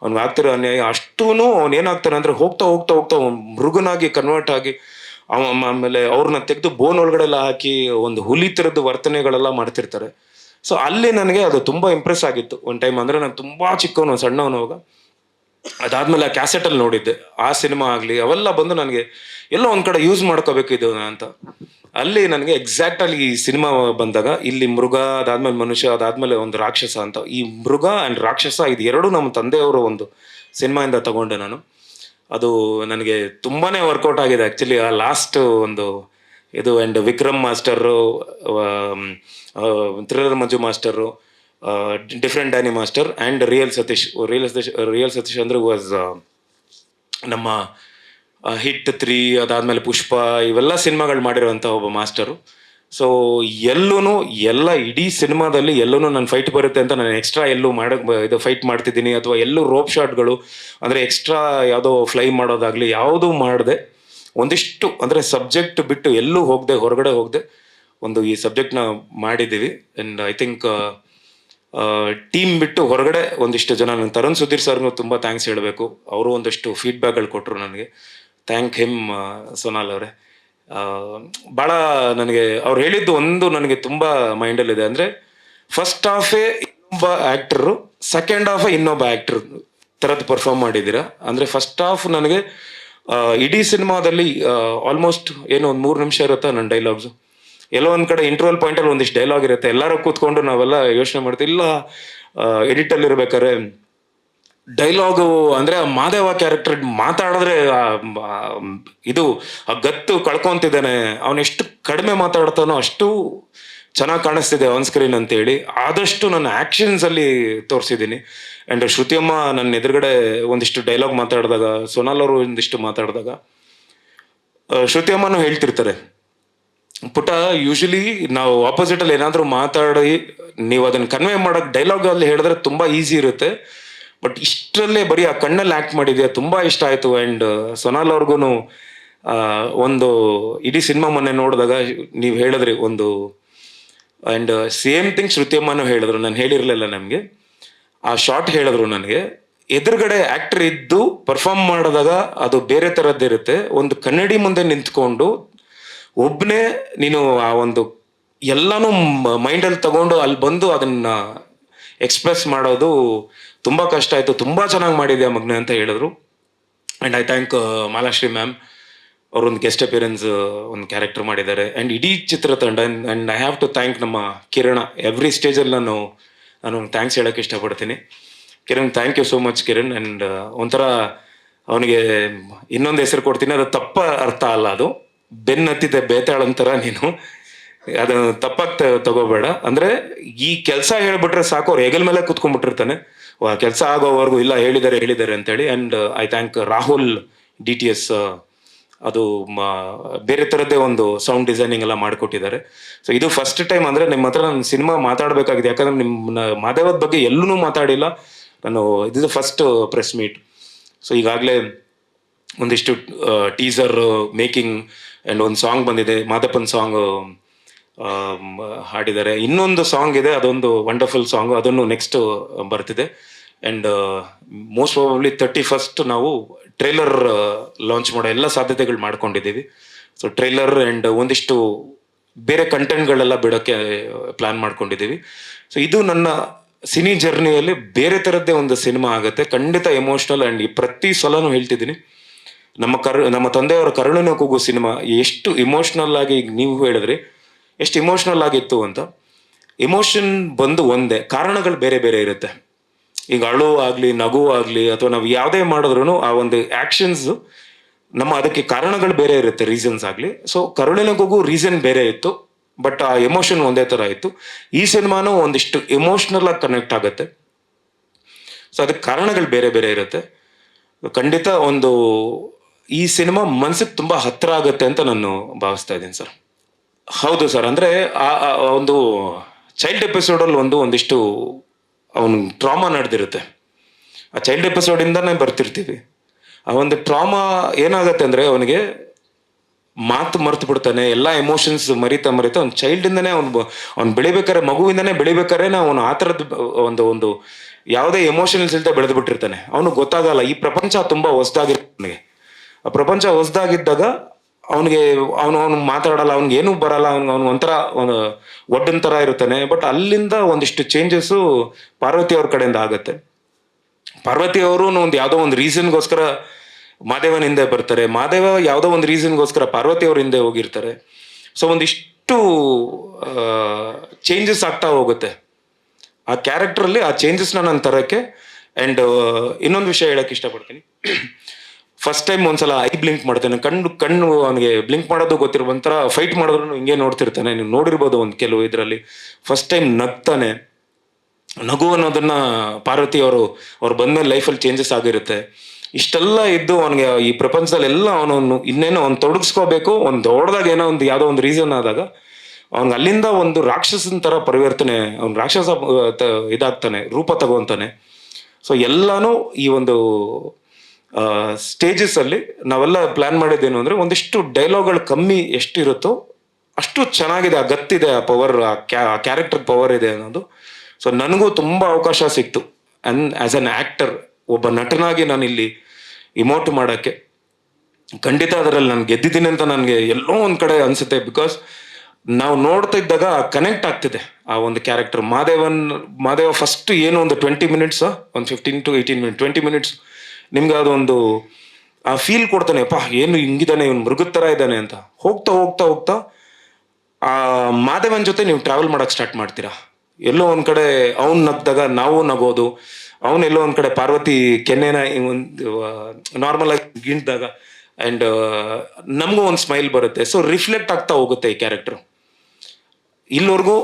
ಅವ್ನಿಗೆ ಆಗ್ತಿರೋ ಅನ್ಯಾಯ ಅಷ್ಟೂ ಅವನೇನಾಗ್ತಾನೆ ಅಂದರೆ ಹೋಗ್ತಾ ಹೋಗ್ತಾ ಹೋಗ್ತಾ ಮೃಗನಾಗಿ ಕನ್ವರ್ಟ್ ಆಗಿ ಆಮೇಲೆ ಅವ್ರನ್ನ ತೆಗೆದು ಬೋನ್ ಒಳಗಡೆ ಎಲ್ಲ ಹಾಕಿ ಒಂದು ಹುಲಿ ಥರದ್ದು ವರ್ತನೆಗಳೆಲ್ಲ ಮಾಡ್ತಿರ್ತಾರೆ. ಸೊ ಅಲ್ಲಿ ನನಗೆ ಅದು ತುಂಬ ಇಂಪ್ರೆಸ್ ಆಗಿತ್ತು ಒಂದು ಟೈಮ್. ಅಂದರೆ ನಾನು ತುಂಬ ಚಿಕ್ಕವನು, ಸಣ್ಣವನು ಅವಾಗ. ಅದಾದಮೇಲೆ ಆ ಕ್ಯಾಸೆಟಲ್ಲಿ ನೋಡಿದ್ದೆ ಆ ಸಿನಿಮಾ ಆಗಲಿ, ಅವೆಲ್ಲ ಬಂದು ನನಗೆ ಎಲ್ಲೋ ಒಂದು ಕಡೆ ಯೂಸ್ ಮಾಡ್ಕೋಬೇಕು ಇದು ಅಂತ. ಅಲ್ಲಿ ನನಗೆ ಎಕ್ಸಾಕ್ಟಾಗಿ ಈ ಸಿನಿಮಾ ಬಂದಾಗ ಇಲ್ಲಿ ಮೃಗ, ಅದಾದ್ಮೇಲೆ ಮನುಷ್ಯ, ಅದಾದಮೇಲೆ ಒಂದು ರಾಕ್ಷಸ ಅಂತ, ಈ ಮೃಗ ಆ್ಯಂಡ್ ರಾಕ್ಷಸ ಇದು ಎರಡೂ ನಮ್ಮ ತಂದೆಯವರು ಒಂದು ಸಿನಿಮಾಯಿಂದ ತಗೊಂಡೆ ನಾನು. ಅದು ನನಗೆ ತುಂಬಾ ವರ್ಕೌಟ್ ಆಗಿದೆ ಆ್ಯಕ್ಚುಲಿ. ಆ ಲಾಸ್ಟ್ ಒಂದು ಇದು, and Vikram master, thriller Manju master, different Danny master, and real Satish ಅಂದರೆ ವಾಸ್ ನಮ್ಮ ಹಿಟ್ 3, ಅದಾದಮೇಲೆ ಪುಷ್ಪ, ಇವೆಲ್ಲ ಸಿನಿಮಾಗಳು ಮಾಡಿರೋಂಥ ಒಬ್ಬ ಮಾಸ್ಟರು. ಸೊ ಎಲ್ಲ ಇಡೀ ಸಿನಿಮಾದಲ್ಲಿ ಎಲ್ಲೂ ನನ್ನ ಫೈಟ್ ಬರುತ್ತೆ ಅಂತ ನಾನು ಎಕ್ಸ್ಟ್ರಾ ಎಲ್ಲೂ ಇದು ಫೈಟ್ ಮಾಡ್ತಿದ್ದೀನಿ, ಅಥವಾ ಎಲ್ಲೂ ರೋಪ್ ಶಾಟ್ಗಳು ಅಂದರೆ ಎಕ್ಸ್ಟ್ರಾ ಯಾವುದೋ ಫ್ಲೈ ಮಾಡೋದಾಗಲಿ ಯಾವುದೂ ಮಾಡದೆ, ಒಂದಿಷ್ಟು ಅಂದರೆ ಸಬ್ಜೆಕ್ಟ್ ಬಿಟ್ಟು ಎಲ್ಲೂ ಹೊರಗಡೆ ಹೋಗದೆ ಈ ಸಬ್ಜೆಕ್ಟ್ನ ಮಾಡಿದ್ದೀವಿ. ಆ್ಯಂಡ್ ಐ ಥಿಂಕ್ ಟೀಮ್ ಬಿಟ್ಟು ಹೊರಗಡೆ ಒಂದಿಷ್ಟು ಜನ, ನನ್ನ ತರುಣ್ ಸುಧೀರ್ ಸರ್ಗೂ ತುಂಬ ಥ್ಯಾಂಕ್ಸ್ ಹೇಳಬೇಕು. ಅವರು ಒಂದಷ್ಟು ಫೀಡ್ಬ್ಯಾಕ್ಗಳು ಕೊಟ್ಟರು ನನಗೆ. ಥ್ಯಾಂಕ್ ಹಿಮ್ ಸೊನಾಲ್ ಅವರೇ. ಭಾಳ ನನಗೆ ಅವ್ರು ಹೇಳಿದ್ದು ನನಗೆ ತುಂಬ ಮೈಂಡಲ್ಲಿದೆ. ಅಂದರೆ ಫಸ್ಟ್ ಹಾಫೇ ಇನ್ನೊಬ್ಬ ಆ್ಯಕ್ಟರು, ಸೆಕೆಂಡ್ ಹಾಫೇ ಇನ್ನೊಬ್ಬ ಆ್ಯಕ್ಟರ್ ಥರದ್ದು ಪರ್ಫಾರ್ಮ್ ಮಾಡಿದ್ದೀರಾ. ಅಂದರೆ ಫಸ್ಟ್ ಹಾಫ್ ನನಗೆ ಇಡೀ ಸಿನಿಮಾದಲ್ಲಿ ಆಲ್ಮೋಸ್ಟ್ ಒಂದು 3 ನಿಮಿಷ ಇರುತ್ತೆ ನನ್ನ ಡೈಲಾಗ್ಸು. ಎಲ್ಲೋ ಒಂದು ಕಡೆ ಇಂಟರ್ವಲ್ ಪಾಯಿಂಟಲ್ಲಿ ಒಂದಿಷ್ಟು ಡೈಲಾಗ್ ಇರುತ್ತೆ, ಎಲ್ಲರೂ ಕೂತ್ಕೊಂಡು ನಾವೆಲ್ಲ ಯೋಚನೆ ಮಾಡ್ತೀವಿ. ಇಲ್ಲ ಎಡಿಟಲ್ಲಿ ಇರ್ಬೇಕಾದ್ರೆ ಡೈಲಾಗು ಅಂದ್ರೆ ಆ ಮಾದೇವ ಕ್ಯಾರೆಕ್ಟರ್ ಮಾತಾಡಿದ್ರೆ ಇದು ಆ ಗತ್ತು ಕಳ್ಕೊಂತಿದ್ದಾನೆ. ಅವನೆಷ್ಟು ಕಡಿಮೆ ಮಾತಾಡ್ತಾನೋ ಅಷ್ಟು ಚೆನ್ನಾಗಿ ಕಾಣಿಸ್ತಿದೆ ಆನ್ ಸ್ಕ್ರೀನ್ ಅಂತೇಳಿ ಆದಷ್ಟು ನನ್ನ ಆಕ್ಷನ್ಸ್ ಅಲ್ಲಿ ತೋರಿಸಿದ್ದೀನಿ. ಅಂಡ್ ಶ್ರುತಿಯಮ್ಮ ನನ್ನ ಎದುರುಗಡೆ ಒಂದಿಷ್ಟು ಡೈಲಾಗ್ ಮಾತಾಡಿದಾಗ, ಸೋನಾಲ್ ಅವರು ಒಂದಿಷ್ಟು ಮಾತಾಡಿದಾಗ ಶ್ರುತಿಯಮ್ಮನೂ ಹೇಳ್ತಿರ್ತಾರೆ, ಪುಟ ಯೂಶಲಿ ನಾವು ಆಪೋಸಿಟ್ ಅಲ್ಲಿ ಏನಾದರೂ ಮಾತಾಡಿ ನೀವು ಅದನ್ನ ಕನ್ವೆ ಮಾಡಕ್ ಡೈಲಾಗ್ ಅಲ್ಲಿ ಹೇಳಿದ್ರೆ ತುಂಬಾ ಈಸಿ ಇರುತ್ತೆ, ಬಟ್ ಇಷ್ಟರಲ್ಲೇ ಬರೀ ಆ ಕಣ್ಣಲ್ಲಿ ಆಕ್ಟ್ ಮಾಡಿದ್ಯಾ, ತುಂಬಾ ಇಷ್ಟ ಆಯ್ತು. ಅಂಡ್ ಸೊನಾಲ್ ಅವ್ರಿಗೂ ಒಂದು ಇಡೀ ಸಿನಿಮಾ ಮೊನ್ನೆ ನೋಡಿದಾಗ ನೀವು ಹೇಳಿದ್ರಿ ಒಂದು, ಅಂಡ್ ಸೇಮ್ ಥಿಂಗ್ ಶ್ರುತಿಯಮ್ಮನೂ ಹೇಳಿದ್ರು, ನಾನು ಹೇಳಿರ್ಲಿಲ್ಲ ನಮಗೆ ಆ ಶಾರ್ಟ್ ಹೇಳಿದ್ರು ನನಗೆ. ಎದುರುಗಡೆ ಆಕ್ಟರ್ ಇದ್ದು ಪರ್ಫಾರ್ಮ್ ಮಾಡಿದಾಗ ಅದು ಬೇರೆ ಥರದ್ದಿರುತ್ತೆ. ಒಂದು ಕನ್ನಡಿ ಮುಂದೆ ನಿಂತ್ಕೊಂಡು ಒಬ್ಬನೇ ನೀನು ಆ ಒಂದು ಎಲ್ಲಾನು ಮೈಂಡಲ್ಲಿ ತಗೊಂಡು ಅಲ್ಲಿ ಬಂದು ಅದನ್ನ ಎಕ್ಸ್ಪ್ರೆಸ್ ಮಾಡೋದು ತುಂಬಾ ಕಷ್ಟ ಆಯ್ತು. ತುಂಬಾ ಚೆನ್ನಾಗಿ ಮಾಡಿದ್ಯಾ ಮಗ್ನೆ ಅಂತ ಹೇಳಿದ್ರು. And I thank Malashri ma'am, ಅವರೊಂದು ಗೆಸ್ಟ್ ಅಪಿಯರೆನ್ಸ್ ಒಂದು ಕ್ಯಾರೆಕ್ಟರ್ ಮಾಡಿದ್ದಾರೆ. ಅಂಡ್ ಇಡೀ ಚಿತ್ರತಂಡ. And I have to thank ನಮ್ಮ ಕಿರಣ. ಎವ್ರಿ ಸ್ಟೇಜಲ್ಲಿ ನಾನು ಥ್ಯಾಂಕ್ಸ್ ಹೇಳಕ್ಕೆ ಇಷ್ಟಪಡ್ತೀನಿ. Kiran, thank you so much Kiran. And ಒಂಥರ ಅವನಿಗೆ ಇನ್ನೊಂದು ಹೆಸರು ಕೊಡ್ತೀನಿ, ಅದು ತಪ್ಪ ಅರ್ಥ ಅಲ್ಲ, ಅದು ಬೆನ್ನತ್ತಿದ್ದೆ ಬೇತಾಳಂತರ ನೀನು, ಅದು ತಪ್ಪಾಗಿ ತಗೋಬೇಡ. ಅಂದ್ರೆ ಈ ಕೆಲಸ ಹೇಳ್ಬಿಟ್ರೆ ಸಾಕು, ಅವ್ರು ಹೆಗಲ್ ಮೇಲೆ ಕುತ್ಕೊಂಡ್ಬಿಟ್ಟಿರ್ತಾನೆ, ಕೆಲಸ ಆಗೋವರೆಗೂ ಇಲ್ಲ ಹೇಳಿದ್ದಾರೆ ಅಂತೇಳಿ. And I thank Rahul DTS, ಅದು ಬೇರೆ ಥರದ್ದೇ ಒಂದು ಸೌಂಡ್ ಡಿಸೈನಿಂಗ್ ಎಲ್ಲ ಮಾಡಿಕೊಟ್ಟಿದ್ದಾರೆ. ಸೊ ಇದು ಫಸ್ಟ್ ಟೈಮ್ ಅಂದರೆ ನಿಮ್ಮ ಹತ್ರ ನಾನು ಸಿನಿಮಾ ಮಾತಾಡಬೇಕಾಗಿದೆ, ಯಾಕಂದ್ರೆ ನಿಮ್ಮ ಮಾದೇವದ ಬಗ್ಗೆ ಎಲ್ಲೂ ಮಾತಾಡಿಲ್ಲ ನಾನು. ಇದು ಫಸ್ಟ್ ಪ್ರೆಸ್ ಮೀಟ್. ಸೊ ಈಗಾಗಲೇ ಒಂದಿಷ್ಟು ಟೀಸರ್ ಮೇಕಿಂಗ್ ಆ್ಯಂಡ್ ಒಂದು ಸಾಂಗ್ ಬಂದಿದೆ, ಮಾದಪ್ಪನ್ ಸಾಂಗ್ ಹಾಡಿದ್ದಾರೆ. ಇನ್ನೊಂದು ಸಾಂಗ್ ಇದೆ, ಅದೊಂದು ವಂಡರ್ಫುಲ್ ಸಾಂಗು, ಅದನ್ನು ನೆಕ್ಸ್ಟ್ ಬರ್ತಿದೆ. ಆ್ಯಂಡ್ ಮೋಸ್ಟ್ ಪ್ರಾಬಬ್ಲಿ 31st ನಾವು ಟ್ರೈಲರ್ ಲಾಂಚ್ ಮಾಡೋ ಎಲ್ಲ ಸಾಧ್ಯತೆಗಳು ಮಾಡ್ಕೊಂಡಿದ್ದೀವಿ. ಸೊ ಟ್ರೈಲರ್ ಆ್ಯಂಡ್ ಒಂದಿಷ್ಟು ಬೇರೆ ಕಂಟೆಂಟ್ಗಳೆಲ್ಲ ಬಿಡೋಕ್ಕೆ ಪ್ಲ್ಯಾನ್ ಮಾಡ್ಕೊಂಡಿದ್ದೀವಿ. ಸೊ ಇದು ನನ್ನ ಸಿನಿ ಜರ್ನಿಯಲ್ಲಿ ಬೇರೆ ಥರದ್ದೇ ಒಂದು ಸಿನಿಮಾ ಆಗುತ್ತೆ, ಖಂಡಿತ ಎಮೋಷ್ನಲ್. ಆ್ಯಂಡ್ ಪ್ರತಿ ಸಲನೂ ಹೇಳ್ತಿದ್ದೀನಿ, ನಮ್ಮ ತಂದೆಯವರ ಕರುಣನ ಕೂಗು ಸಿನಿಮಾ ಎಷ್ಟು ಇಮೋಷ್ನಲ್ ಆಗಿ, ನೀವು ಹೇಳಿದ್ರಿ ಎಷ್ಟು ಇಮೋಷ್ನಲ್ ಆಗಿತ್ತು ಅಂತ. ಇಮೋಷನ್ ಬಂದು ಒಂದೇ, ಕಾರಣಗಳು ಬೇರೆ ಬೇರೆ ಇರುತ್ತೆ. ಈಗ ಅಳು ಆಗಲಿ, ನಗು ಆಗಲಿ, ಅಥವಾ ನಾವು ಯಾವುದೇ ಮಾಡಿದ್ರು ಆ ಒಂದು ಆ್ಯಕ್ಷನ್ಸ್ ಅದಕ್ಕೆ ಕಾರಣಗಳು ಬೇರೆ ಇರುತ್ತೆ, ರೀಸನ್ಸ್ ಆಗಲಿ. ಸೊ ಕರುಳಿನ ಕೂಗು ರೀಸನ್ ಬೇರೆ ಇತ್ತು, ಬಟ್ ಆ ಎಮೋಷನ್ ಒಂದೇ ಥರ ಇತ್ತು. ಈ ಸಿನಿಮಾನು ಒಂದಿಷ್ಟು ಎಮೋಷ್ನಲ್ ಆಗಿ ಕನೆಕ್ಟ್ ಆಗುತ್ತೆ. ಸೊ ಅದಕ್ಕೆ ಕಾರಣಗಳು ಬೇರೆ ಬೇರೆ ಇರುತ್ತೆ. ಖಂಡಿತ ಈ ಸಿನಿಮಾ ಮನ್ಸಿಗೆ ತುಂಬ ಹತ್ರ ಆಗುತ್ತೆ ಅಂತ ನಾನು ಭಾವಿಸ್ತಾ ಇದ್ದೀನಿ ಸರ್. ಹೌದು ಸರ್, ಅಂದರೆ ಆ ಒಂದು ಚೈಲ್ಡ್ ಎಪಿಸೋಡಲ್ಲಿ ಒಂದಿಷ್ಟು ಅವನು ಟ್ರಾಮಾ ನಡೆದಿರುತ್ತೆ. ಆ ಚೈಲ್ಡ್ ಎಪಿಸೋಡಿಂದನೇ ಬರ್ತಿರ್ತೀವಿ. ಆ ಒಂದು ಟ್ರಾಮಾ ಏನಾಗುತ್ತೆ ಅಂದರೆ ಅವನಿಗೆ ಮಾತು ಮರ್ತು ಬಿಡ್ತಾನೆ, ಎಲ್ಲ ಎಮೋಷನ್ಸ್ ಮರಿತಾ ಅವ್ನು ಚೈಲ್ಡಿಂದನೇ ಅವ್ನು ಬೆಳಿಬೇಕಾರೆ, ಮಗುವಿಂದನೇ ಬೆಳಿಬೇಕಾರೆ ಅವನು ಆ ಥರದ್ದು ಒಂದು ಯಾವುದೇ ಎಮೋಷನ್ಸ್ ಇಲ್ಲದೆ ಬೆಳೆದು ಬಿಟ್ಟಿರ್ತಾನೆ. ಅವನು ಗೊತ್ತಾಗಲ್ಲ, ಈ ಪ್ರಪಂಚ ತುಂಬ ಹೊಸದಾಗಿರುತ್ತೆ ಅವನಿಗೆ. ಆ ಪ್ರಪಂಚ ಹೊಸದಾಗಿದ್ದಾಗ ಅವನು ಮಾತಾಡಲ್ಲ, ಅವ್ನಿಗೆ ಏನೂ ಬರಲ್ಲ, ಅವನು ಒಂಥರ ಒಡ್ಡನ್ ಥರ ಇರ್ತಾನೆ. ಬಟ್ ಅಲ್ಲಿಂದ ಒಂದಿಷ್ಟು ಚೇಂಜಸ್ಸು ಪಾರ್ವತಿ ಅವ್ರ ಕಡೆಯಿಂದ ಆಗುತ್ತೆ. ಪಾರ್ವತಿ ಅವರು ಯಾವುದೋ ಒಂದು ರೀಸನ್ಗೋಸ್ಕರ ಮಾದೇವನ ಹಿಂದೆ ಬರ್ತಾರೆ, ಮಾದೇವ ಯಾವುದೋ ಒಂದು ರೀಸನ್ಗೋಸ್ಕರ ಪಾರ್ವತಿ ಅವ್ರ ಹಿಂದೆ ಹೋಗಿರ್ತಾರೆ. ಸೊ ಒಂದಿಷ್ಟು ಚೇಂಜಸ್ ಆಗ್ತಾ ಹೋಗುತ್ತೆ ಆ ಕ್ಯಾರೆಕ್ಟ್ರಲ್ಲಿ. ಆ ಚೇಂಜಸ್ನ ನಾನು ತರೋಕ್ಕೆ. ಆ್ಯಂಡ್ ಇನ್ನೊಂದು ವಿಷಯ ಹೇಳಕ್ಕೆ ಇಷ್ಟಪಡ್ತೀನಿ. ಫಸ್ಟ್ ಟೈಮ್ ಒಂದ್ಸಲ ಐ ಬ್ಲಿಂಕ್ ಮಾಡ್ತಾನೆ, ಕಣ್ಣು ಅವನಿಗೆ ಬ್ಲಿಂಕ್ ಮಾಡೋದು ಗೊತ್ತಿರೋ, ಒಂಥರ ಫೈಟ್ ಮಾಡಿದ್ರು ಹಿಂಗೆ ನೋಡ್ತಿರ್ತಾನೆ, ನೀವು ನೋಡಿರ್ಬೋದು ಒಂದು ಕೆಲವು ಇದರಲ್ಲಿ. ಫಸ್ಟ್ ಟೈಮ್ ನಗ್ತಾನೆ. ನಗು ಅನ್ನೋದನ್ನ ಪಾರ್ವತಿ ಅವ್ರು ಬಂದ್ಮೇಲೆ ಲೈಫಲ್ಲಿ ಚೇಂಜಸ್ ಆಗಿರುತ್ತೆ. ಇಷ್ಟೆಲ್ಲ ಇದ್ದು ಅವನಿಗೆ ಈ ಪ್ರಪಂಚದಲ್ಲಿ ಎಲ್ಲ ಇನ್ನೇನೋ ತೊಡಗಿಸ್ಕೋಬೇಕು, ದೊಡ್ಡದಾಗ ಏನೋ ಯಾವುದೋ ಒಂದು ರೀಸನ್ ಆದಾಗ ಅವ್ನಿಗೆ ಅಲ್ಲಿಂದ ಒಂದು ರಾಕ್ಷಸನ ಥರ ಪರಿವರ್ತನೆ, ಅವ್ನು ರಾಕ್ಷಸ ಇದಾಗ್ತಾನೆ, ರೂಪ ತಗೋತಾನೆ. ಸೊ ಎಲ್ಲಾನು ಈ ಒಂದು ಸ್ಟೇಜಸ್ ಅಲ್ಲಿ ನಾವೆಲ್ಲ ಪ್ಲಾನ್ ಮಾಡಿದ್ದೇನು ಅಂದರೆ, ಒಂದಿಷ್ಟು ಡೈಲಾಗ್ಗಳು ಕಮ್ಮಿ ಎಷ್ಟಿರುತ್ತೋ ಅಷ್ಟು ಚೆನ್ನಾಗಿದೆ, ಆ ಗತ್ತಿದೆ, ಆ ಪವರ್, ಆ ಕ್ಯಾರೆಕ್ಟರ್ ಪವರ್ ಇದೆ ಅನ್ನೋದು. ಸೊ ನನಗೂ ತುಂಬ ಅವಕಾಶ ಸಿಕ್ತು ಆ್ಯಸ್ ಅನ್ ಆ್ಯಕ್ಟರ್, ಒಬ್ಬ ನಟನಾಗಿ ನಾನು ಇಲ್ಲಿ ಇಮೋಟ್ ಮಾಡೋಕ್ಕೆ. ಖಂಡಿತ ಅದರಲ್ಲಿ ನಾನು ಗೆದ್ದಿದ್ದೀನಿ ಅಂತ ನನಗೆ ಎಲ್ಲೋ ಒಂದು ಕಡೆ ಅನಿಸುತ್ತೆ. ಬಿಕಾಸ್ ನಾವು ನೋಡ್ತಾ ಇದ್ದಾಗ ಕನೆಕ್ಟ್ ಆಗ್ತಿದೆ ಆ ಒಂದು ಕ್ಯಾರೆಕ್ಟರ್. ಮಾದೇವ ಫಸ್ಟ್ ಏನು ಒಂದು 20 ಮಿನಿಟ್ಸ್, ಒಂದು 15 to 18 ಮಿನಿಟ್, 20 ಮಿನಿಟ್ಸ್ ನಿಮ್ಗೆ ಅದೊಂದು ಆ ಫೀಲ್ ಕೊಡ್ತಾನೆ, ಅಪ್ಪ ಏನು ಹಿಂಗಿದ್ದಾನೆ, ಇವನು ಮೃಗದ ಥರ ಇದ್ದಾನೆ ಅಂತ. ಹೋಗ್ತಾ ಹೋಗ್ತಾ ಹೋಗ್ತಾ ಆ ಮಾದೇವನ್ ಜೊತೆ ನೀವು ಟ್ರಾವೆಲ್ ಮಾಡೋಕ್ಕೆ ಸ್ಟಾರ್ಟ್ ಮಾಡ್ತೀರಾ. ಎಲ್ಲೋ ಒಂದು ಕಡೆ ಅವ್ನು ನಗ್ದಾಗ ನಾವು ನಗೋದು, ಅವನೆಲ್ಲೋ ಒಂದ್ ಕಡೆ ಪಾರ್ವತಿ ಕೆನ್ನೆನ ಒಂದು ನಾರ್ಮಲ್ ಆಗಿ ಗಿಂಡ್ದಾಗ ಅಂಡ್ ನಮಗೂ ಒಂದು ಸ್ಮೈಲ್ ಬರುತ್ತೆ. ಸೊ ರಿಫ್ಲೆಕ್ಟ್ ಆಗ್ತಾ ಹೋಗುತ್ತೆ ಈ ಕ್ಯಾರೆಕ್ಟರ್. ಇಲ್ಲಿವರೆಗೂ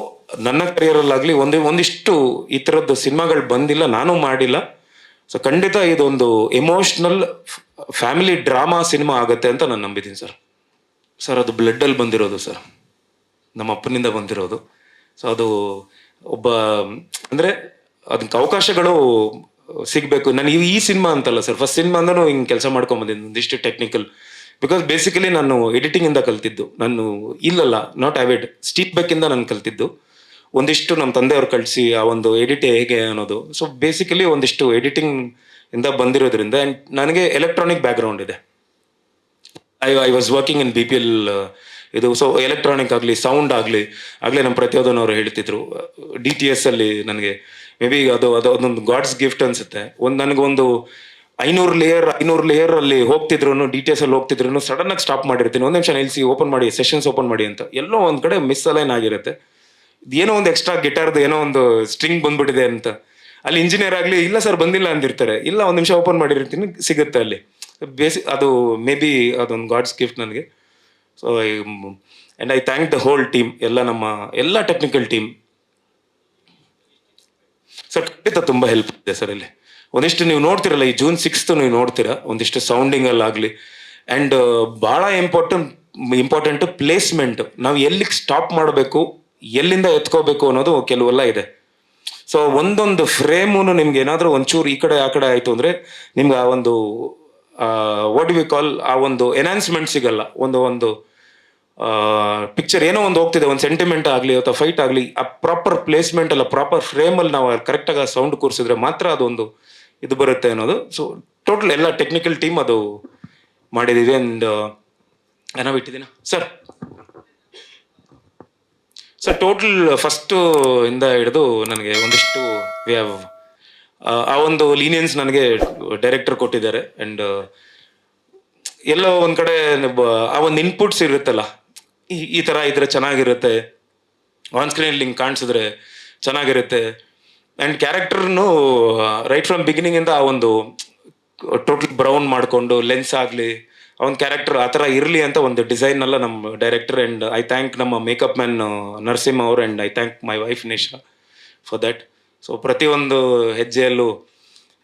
ನನ್ನ ಕರಿಯರಲ್ಲಾಗ್ಲಿ ಒಂದಿಷ್ಟು ಈ ಥರದ್ದು ಸಿನಿಮಾಗಳು ಬಂದಿಲ್ಲ, ನಾನು ಮಾಡಿಲ್ಲ. ಸೊ ಖಂಡಿತ ಇದೊಂದು ಎಮೋಷ್ನಲ್ ಫ್ಯಾಮಿಲಿ ಡ್ರಾಮಾ ಸಿನಿಮಾ ಆಗುತ್ತೆ ಅಂತ ನಾನು ನಂಬಿದ್ದೀನಿ ಸರ್. ಸರ್ ಅದು ಬ್ಲಡ್ಡಲ್ಲಿ ಬಂದಿರೋದು ಸರ್, ನಮ್ಮ ಅಪ್ಪನಿಂದ ಬಂದಿರೋದು. ಸೊ ಅದು ಒಬ್ಬ ಅಂದರೆ ಅದಕ್ಕೆ ಅವಕಾಶಗಳು ಸಿಗಬೇಕು. ನಾನು ಈ ಸಿನಿಮಾ ಅಂತಲ್ಲ ಸರ್, ಫಸ್ಟ್ ಸಿನಿಮಾ ಅಂದ್ರೂ ಹಿಂಗೆ ಕೆಲಸ ಮಾಡ್ಕೊಂಬಂದಿದ್ದು ಒಂದಿಷ್ಟು ಟೆಕ್ನಿಕಲ್. ಬಿಕಾಸ್ ಬೇಸಿಕಲಿ ನಾನು ಎಡಿಟಿಂಗಿಂದ ಕಲ್ತಿದ್ದು, ನಾನು ಇಲ್ಲಲ್ಲ ನಾಟ್ ಅವೇಡ್ ಸ್ಟೀಪ್ ಬೆಕ್ಕಿಂದ ನಾನು ಕಲ್ತಿದ್ದು. ಒಂದಿಷ್ಟು ನಮ್ಮ ತಂದೆಯವ್ರು ಕಳಿಸಿ ಆ ಒಂದು ಎಡಿಟ್ ಹೇಗೆ ಅನ್ನೋದು. ಸೊ ಬೇಸಿಕಲಿ ಒಂದಿಷ್ಟು ಎಡಿಟಿಂಗ್ ಇಂದ ಬಂದಿರೋದ್ರಿಂದ ಆ್ಯಂಡ್ ನನಗೆ ಎಲೆಕ್ಟ್ರಾನಿಕ್ ಬ್ಯಾಕ್ಗ್ರೌಂಡ್ ಇದೆ. I was working in BPL ಇದು. ಸೊ ಎಲೆಕ್ಟ್ರಾನಿಕ್ ಆಗಲಿ ಸೌಂಡ್ ಆಗಲಿ ಆಗಲೇ ನಮ್ಮ ಪ್ರತಿಯೋಧನವರು ಹೇಳ್ತಿದ್ರು DTS ಅಲ್ಲಿ ನನಗೆ ಮೇ ಬಿ ಅದೊಂದು ಗಾಡ್ಸ್ ಗಿಫ್ಟ್ ಅನ್ಸುತ್ತೆ. ನನಗೊಂದು 500 ಲೇಯರ್ ಅಲ್ಲಿ ಹೋಗ್ತಿದ್ರು, DTS ಅಲ್ಲಿ ಹೋಗ್ತಿದ್ರು, ಸಡನ್ ಆಗಿ ಸ್ಟಾಪ್ ಮಾಡಿರ್ತೀನಿ, ಒಂದು ನಿಮಿಷ ನಿಲ್ಲಿಸಿ ಓಪನ್ ಮಾಡಿ ಸೆಷನ್ಸ್ ಓಪನ್ ಮಾಡಿ ಅಂತ. ಎಲ್ಲೋ ಒಂದ್ ಕಡೆ ಮಿಸ್ ಅಲೈನ್ ಆಗಿರುತ್ತೆ. ಏನೋ ಒಂದು ಎಕ್ಸ್ಟ್ರಾ ಗಿಟಾರ್ದು ಏನೋ ಒಂದು ಸ್ಟ್ರಿಂಗ್ ಬಂದ್ಬಿಟ್ಟಿದೆ ಅಂತ. ಅಲ್ಲಿ ಇಂಜಿನಿಯರ್ ಆಗಲಿ ಇಲ್ಲ ಸರ್ ಬಂದಿಲ್ಲ ಅಂದಿರ್ತಾರೆ, ಇಲ್ಲ ಒಂದು ನಿಮಿಷ ಓಪನ್ ಮಾಡಿರ್ತೀನಿ ಸಿಗುತ್ತೆ ಅಲ್ಲಿ. ಅದು ಮೇ ಬಿ ಅದೊಂದು ಗಾಡ್ಸ್ ಗಿಫ್ಟ್ ನನಗೆ. So I thank the whole team, ಎಲ್ಲ ಟೆಕ್ನಿಕಲ್ ಟೀಮ್. ಸರ್ ಖಂಡಿತ ತುಂಬ ಹೆಲ್ಪ್ ಇದೆ ಸರ್. ಇಲ್ಲಿ ಒಂದಿಷ್ಟು ನೀವು ನೋಡ್ತಿರಲ್ಲ, ಈ June 6th ನೀವು ನೋಡ್ತೀರಾ ಒಂದಿಷ್ಟು ಸೌಂಡಿಂಗ್ ಅಲ್ಲಾಗಲಿ ಆ್ಯಂಡ್ ಭಾಳ ಇಂಪಾರ್ಟೆಂಟ್ ಪ್ಲೇಸ್ಮೆಂಟ್. ನಾವು ಎಲ್ಲಿಗೆ ಸ್ಟಾಪ್ ಮಾಡಬೇಕು, ಎಲ್ಲಿಂದ ಎತ್ಕೋಬೇಕು ಅನ್ನೋದು ಕೆಲವೆಲ್ಲ ಇದೆ. ಸೊ ಒಂದೊಂದು ಫ್ರೇಮು ನಿಮ್ಗೆ ಏನಾದರೂ ಒಂಚೂರು ಈ ಕಡೆ ಆ ಕಡೆ ಆಯಿತು ಅಂದರೆ ನಿಮ್ಗೆ ಆ ಒಂದು ವಾಟ್ ವಿ ಕಾಲ್ ಆ ಒಂದು ಎನ್ಹಾನ್ಸ್ಮೆಂಟ್ ಸಿಗಲ್ಲ. ಒಂದು ಪಿಕ್ಚರ್ ಏನೋ ಒಂದು ಹೋಗ್ತಿದೆ, ಒಂದು ಸೆಂಟಿಮೆಂಟ್ ಆಗಲಿ ಅಥವಾ ಫೈಟ್ ಆಗಲಿ, ಆ ಪ್ರಾಪರ್ ಪ್ಲೇಸ್ಮೆಂಟ್ ಅಲ್ಲ ಪ್ರಾಪರ್ ಫ್ರೇಮಲ್ಲಿ ನಾವು ಕರೆಕ್ಟಾಗಿ ಆ ಸೌಂಡ್ ಕೂರಿಸಿದ್ರೆ ಮಾತ್ರ ಅದೊಂದು ಇದು ಬರುತ್ತೆ ಅನ್ನೋದು. ಸೊ ಟೋಟಲ್ ಎಲ್ಲ ಟೆಕ್ನಿಕಲ್ ಟೀಮ್ ಅದು ಮಾಡಿದ್ದೀವಿ. ಆ್ಯಂಡ್ ಏನೋ ಬಿಟ್ಟಿದ್ದೀನ ಸರ್ ಟೋಟಲ್ ಫಸ್ಟು ಇಂದ ಹಿಡಿದು ನನಗೆ ಒಂದಿಷ್ಟು ಆ ಒಂದು ಲೀನಿಯನ್ಸ್ ನನಗೆ ಡೈರೆಕ್ಟರ್ ಕೊಟ್ಟಿದ್ದಾರೆ. ಆ್ಯಂಡ್ ಎಲ್ಲೋ ಒಂದು ಕಡೆ ಆ ಒಂದು ಇನ್ಪುಟ್ಸ್ ಇರುತ್ತಲ್ಲ, ಈ ಥರ ಇದ್ರೆ ಚೆನ್ನಾಗಿರುತ್ತೆ, ಆನ್ ಸ್ಕ್ರೀನಲ್ಲಿ ಹಿಂಗೆ ಕಾಣಿಸಿದ್ರೆ ಚೆನ್ನಾಗಿರುತ್ತೆ. ಆ್ಯಂಡ್ ಕ್ಯಾರೆಕ್ಟರ್ನು ರೈಟ್ ಫ್ರಮ್ ಬಿಗಿನಿಂಗಿಂದ ಆ ಒಂದು ಟೋಟಲ್ ಬ್ರೌನ್ ಮಾಡಿಕೊಂಡು ಲೆನ್ಸ್ ಆಗಲಿ ಆ ಒಂದು ಕ್ಯಾರೆಕ್ಟರ್ ಆ ಥರ ಇರಲಿ ಅಂತ ಒಂದು ಡಿಸೈನ್ ಎಲ್ಲ ನಮ್ಮ ಡೈರೆಕ್ಟರ್. ಆ್ಯಂಡ್ ಐ ಥ್ಯಾಂಕ್ ನಮ್ಮ ಮೇಕಪ್ ಮ್ಯಾನ್ ನರಸಿಂಹ ಅವರು and I thank my wife Nisha for that. So ಪ್ರತಿಯೊಂದು ಹೆಜ್ಜೆಯಲ್ಲೂ.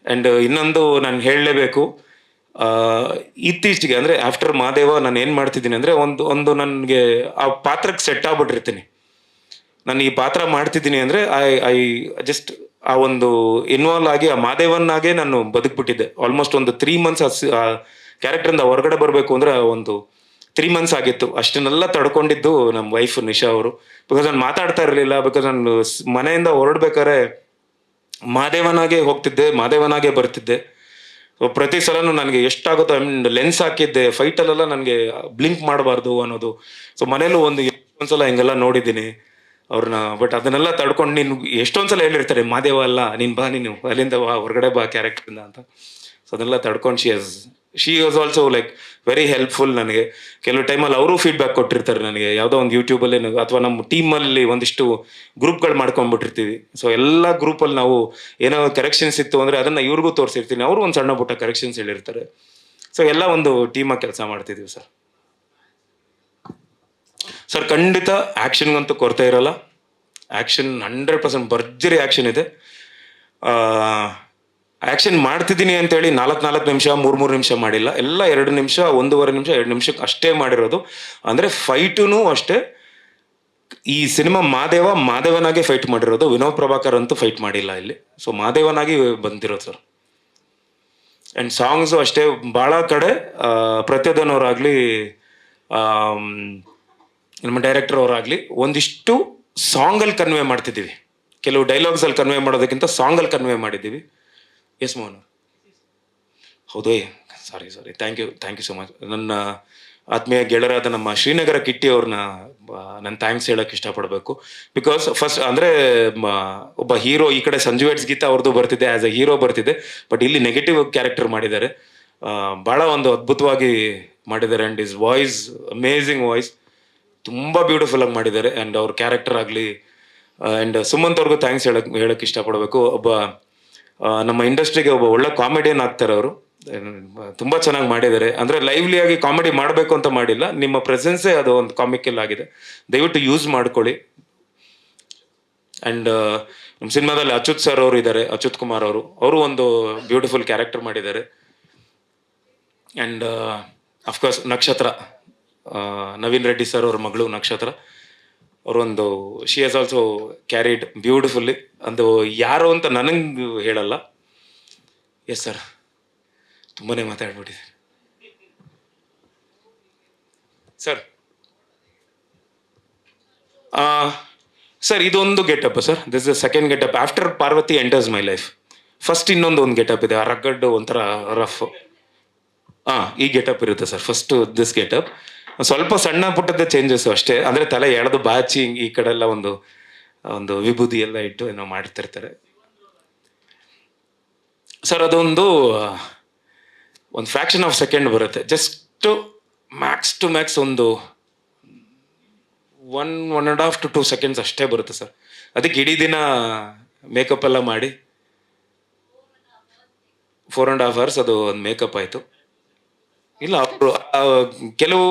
ಆ್ಯಂಡ್ ಇನ್ನೊಂದು ನಾನು ಹೇಳಲೇಬೇಕು, ಇತ್ತೀಚೆಗೆ ಅಂದರೆ ಆಫ್ಟರ್ ಮಹಾದೇವ ನಾನು ಏನು ಮಾಡ್ತಿದ್ದೀನಿ ಅಂದರೆ ಒಂದು ನನಗೆ ಆ ಪಾತ್ರಕ್ಕೆ ಸೆಟ್ ಆಗ್ಬಿಟ್ಟಿರ್ತೀನಿ. ನಾನು ಈ ಪಾತ್ರ ಮಾಡ್ತಿದ್ದೀನಿ ಅಂದರೆ ಐ ಜಸ್ಟ್ ಆ ಒಂದು ಇನ್ವಾಲ್ವ್ ಆಗಿ ಆ ಮಹಾದೇವನ್ನಾಗೆ ನಾನು ಬದುಕ್ಬಿಟ್ಟಿದ್ದೆ. ಆಲ್ಮೋಸ್ಟ್ ಒಂದು 3 months ಆ ಕ್ಯಾರೆಕ್ಟರಿಂದ ಹೊರಗಡೆ ಬರಬೇಕು ಅಂದರೆ ಒಂದು 3 months ಆಗಿತ್ತು. ಅಷ್ಟನ್ನೆಲ್ಲ ತಡ್ಕೊಂಡಿದ್ದು ನಮ್ಮ ವೈಫ್ ನಿಶಾ ಅವರು. ಬಿಕಾಸ್ ನಾನು ಮಾತಾಡ್ತಾ ಇರಲಿಲ್ಲ, ಬಿಕಾಸ್ ನಾನು ಮನೆಯಿಂದ ಹೊರಡ್ಬೇಕಾದ್ರೆ ಮಹಾದೇವನಾಗೆ ಹೋಗ್ತಿದ್ದೆ, ಮಹಾದೇವನಾಗೆ ಬರ್ತಿದ್ದೆ. ಸೊ ಪ್ರತಿ ಸಲನೂ ನನಗೆ ಎಷ್ಟಾಗುತ್ತೋ ಲೆನ್ಸ್ ಹಾಕಿದ್ದೆ, ಫೈಟಲ್ಲೆಲ್ಲ ನನಗೆ ಬ್ಲಿಂಕ್ ಮಾಡಬಾರ್ದು ಅನ್ನೋದು. ಸೊ ಮನೇಲೂ ಒಂದ್ಸಲ ಹಿಂಗೆಲ್ಲ ನೋಡಿದ್ದೀನಿ ಅವ್ರನ್ನ. ಬಟ್ ಅದನ್ನೆಲ್ಲ ತಡ್ಕೊಂಡು ನೀನು ಎಷ್ಟೊಂದ್ಸಲ ಹೇಳಿರ್ತಾರೆ ಮಹಾದೇವ ಅಲ್ಲ ನೀನು ಬಾ, ನೀನು ಅಲ್ಲಿಂದ ಬಾ, ಹೊರಗಡೆ ಬಾ ಕ್ಯಾರೆಕ್ಟರಿಂದ ಅಂತ. ಸೊ ಅದನ್ನೆಲ್ಲ ತಡ್ಕೊಂಡು she was also like very helpful ನನಗೆ. ಕೆಲವು ಟೈಮಲ್ಲಿ ಅವರು ಫೀಡ್ಬ್ಯಾಕ್ ಕೊಟ್ಟಿರ್ತಾರೆ ನನಗೆ, ಯಾವುದೋ ಒಂದು ಯೂಟ್ಯೂಬಲ್ಲಿ ಅಥವಾ ನಮ್ಮ ಟೀಮಲ್ಲಿ ಒಂದಿಷ್ಟು ಗ್ರೂಪ್ಗಳು ಮಾಡ್ಕೊಂಡ್ಬಿಟ್ಟಿರ್ತೀವಿ. ಸೊ ಎಲ್ಲ ಗ್ರೂಪಲ್ಲಿ ನಾವು ಏನೋ ಕರೆಕ್ಷನ್ಸ್ ಇತ್ತು ಅಂದರೆ ಅದನ್ನು ಇವ್ರಿಗೂ ತೋರಿಸಿರ್ತೀನಿ, ಅವರು ಒಂದು ಸಣ್ಣ ಪುಟ್ಟ ಕರೆಕ್ಷನ್ಸ್ ಹೇಳಿರ್ತಾರೆ. ಸೊ ಎಲ್ಲ ಒಂದು ಟೀಮಾಗಿ ಕೆಲಸ ಮಾಡ್ತಿದ್ದೀವಿ ಸರ್. ಖಂಡಿತ ಆ್ಯಕ್ಷನ್ಗಂತೂ ಕೊರತೆ ಇರಲ್ಲ. ಆ್ಯಕ್ಷನ್ 100% ಭರ್ಜರಿ ಆ್ಯಕ್ಷನ್ ಇದೆ. ಆ್ಯಕ್ಷನ್ ಮಾಡ್ತಿದ್ದೀನಿ ಅಂತೇಳಿ 4 ನಿಮಿಷ 3 ನಿಮಿಷ ಮಾಡಿಲ್ಲ, ಎಲ್ಲ 2 ನಿಮಿಷ 1.5 ನಿಮಿಷ 2 ನಿಮಿಷಕ್ಕೆ ಅಷ್ಟೇ ಮಾಡಿರೋದು. ಅಂದರೆ ಫೈಟೂ ಅಷ್ಟೇ. ಈ ಸಿನಿಮಾ ಮಾದೇವನಾಗೆ ಫೈಟ್ ಮಾಡಿರೋದು, ವಿನೋದ್ ಪ್ರಭಾಕರ್ ಅಂತೂ ಫೈಟ್ ಮಾಡಿಲ್ಲ ಇಲ್ಲಿ. ಸೊ ಮಾದೇವನಾಗಿ ಬಂದಿರೋದು ಸರ್. ಆ್ಯಂಡ್ ಸಾಂಗ್ಸು ಅಷ್ಟೇ. ಭಾಳ ಕಡೆ ಪ್ರತ್ಯೇಧನವರಾಗಲಿ ನಮ್ಮ ಡೈರೆಕ್ಟರ್ ಅವರಾಗಲಿ ಒಂದಿಷ್ಟು ಸಾಂಗಲ್ಲಿ ಕನ್ವೆ ಮಾಡ್ತಿದ್ದೀವಿ. ಕೆಲವು ಡೈಲಾಗ್ಸಲ್ಲಿ ಕನ್ವೆ ಮಾಡೋದಕ್ಕಿಂತ ಸಾಂಗಲ್ಲಿ ಕನ್ವೆ ಮಾಡಿದ್ದೀವಿ. ಎಸ್ ಮೋಹನ್, ಹೌದು. Sorry thank you so much. ನನ್ನ ಆತ್ಮೀಯ ಗೆಳೆಯರಾದ ನಮ್ಮ ಶ್ರೀನಗರ ಕಿಟ್ಟಿ ಅವ್ರನ್ನ ನಾನು ಥ್ಯಾಂಕ್ಸ್ ಹೇಳೋಕ್ಕೆ ಇಷ್ಟಪಡಬೇಕು. ಬಿಕಾಸ್ ಫಸ್ಟ್ ಅಂದರೆ ಒಬ್ಬ ಹೀರೋ, ಈ ಕಡೆ ಸಂಜು ವೆಡ್ಸ್ ಗೀತಾ ಅವ್ರದ್ದು ಬರ್ತಿದೆ, ಆ್ಯಸ್ ಅ ಹೀರೋ ಬರ್ತಿದೆ. ಬಟ್ ಇಲ್ಲಿ ನೆಗೆಟಿವ್ ಕ್ಯಾರೆಕ್ಟರ್ ಮಾಡಿದ್ದಾರೆ. ಭಾಳ ಒಂದು ಅದ್ಭುತವಾಗಿ ಮಾಡಿದ್ದಾರೆ. And is voice amazing voice, ತುಂಬ ಬ್ಯೂಟಿಫುಲ್ ಆಗಿ ಮಾಡಿದ್ದಾರೆ. ಆ್ಯಂಡ್ ಅವ್ರ ಕ್ಯಾರೆಕ್ಟರ್ ಆಗಲಿ. ಆ್ಯಂಡ್ ಸುಮಂತ್ ಅವ್ರಿಗೂ ಥ್ಯಾಂಕ್ಸ್ ಹೇಳಕ್ಕೆ ಇಷ್ಟಪಡಬೇಕು. ಒಬ್ಬ ನಮ್ಮ ಇಂಡಸ್ಟ್ರಿಗೆ ಒಬ್ಬ ಒಳ್ಳೆ ಕಾಮಿಡಿಯನ್ ಆಗ್ತಾರೆ ಅವರು. ತುಂಬ ಚೆನ್ನಾಗಿ ಮಾಡಿದ್ದಾರೆ. ಅಂದರೆ ಲೈವ್ಲಿಯಾಗಿ ಕಾಮಿಡಿ ಮಾಡಬೇಕು ಅಂತ ಮಾಡಿಲ್ಲ, ನಿಮ್ಮ ಪ್ರೆಸೆನ್ಸೇ ಅದು ಒಂದು ಕಾಮಿಕಲ್ ಆಗಿದೆ. ದಯವಿಟ್ಟು ಯೂಸ್ ಮಾಡ್ಕೊಳ್ಳಿ. ಆ್ಯಂಡ್ ನಮ್ಮ ಸಿನಿಮಾದಲ್ಲಿ ಅಚ್ಯುತ್ ಸರ್ ಅವರು ಇದ್ದಾರೆ, ಅಚ್ಯುತ್ ಕುಮಾರ್ ಅವರು ಒಂದು ಬ್ಯೂಟಿಫುಲ್ ಕ್ಯಾರೆಕ್ಟರ್ ಮಾಡಿದ್ದಾರೆ. ಆ್ಯಂಡ್ ಅಫ್ಕೋರ್ಸ್ ನಕ್ಷತ್ರ, ನವೀನ್ ರೆಡ್ಡಿ ಸರ್ ಅವ್ರ ಮಗಳು ನಕ್ಷತ್ರ, ಅವರೊಂದು she has also carried beautifully. ಅದು ಯಾರು ಅಂತ ನನಗೆ ಹೇಳಲ್ಲ. ಎಸ್ ಸರ್, ತುಂಬಾ ಮಾತಾಡ್ಬಿಟ್ಟಿದೆ ಸರ್. ಸರ್ ಇದೊಂದು getup sir, this is second getup after Parvati enters my life. First ಒಂದು ಗೆಟಪ್ ಇದೆ, ಆ ರಗ್ಗಡ್ಡು ಒಂಥರ ರಫ್. ಈ ಗೆಟಪ್ ಇರುತ್ತೆ ಸರ್, ಫಸ್ಟ್ ದಿಸ್ ಗೆಟಪ್. ಸ್ವಲ್ಪ ಸಣ್ಣ ಪುಟ್ಟದ್ದೇ ಚೇಂಜಸ್ ಅಷ್ಟೇ, ಅಂದರೆ ತಲೆ ಎಳೆದು ಬಾಚಿ ಈ ಕಡೆ ಎಲ್ಲ ಒಂದು ವಿಭೂತಿ ಎಲ್ಲ ಇಟ್ಟು ಏನೋ ಮಾಡ್ತಿರ್ತಾರೆ ಸರ್. ಅದೊಂದು ಫ್ರ್ಯಾಕ್ಷನ್ ಆಫ್ ಸೆಕೆಂಡ್ ಬರುತ್ತೆ, ಜಸ್ಟ್ ಮ್ಯಾಕ್ಸ್ ಟು ಮ್ಯಾಕ್ಸ್ ಒಂದು 1.5 to 2 seconds ಅಷ್ಟೇ ಬರುತ್ತೆ ಸರ್. ಅದಕ್ಕೆ ಇಡೀ ದಿನ ಮೇಕಪ್ ಎಲ್ಲ ಮಾಡಿ 4.5 hours ಅದು ಒಂದು ಮೇಕಪ್ ಆಯಿತು. ಇಲ್ಲ, ಅವರು ಕೆಲವು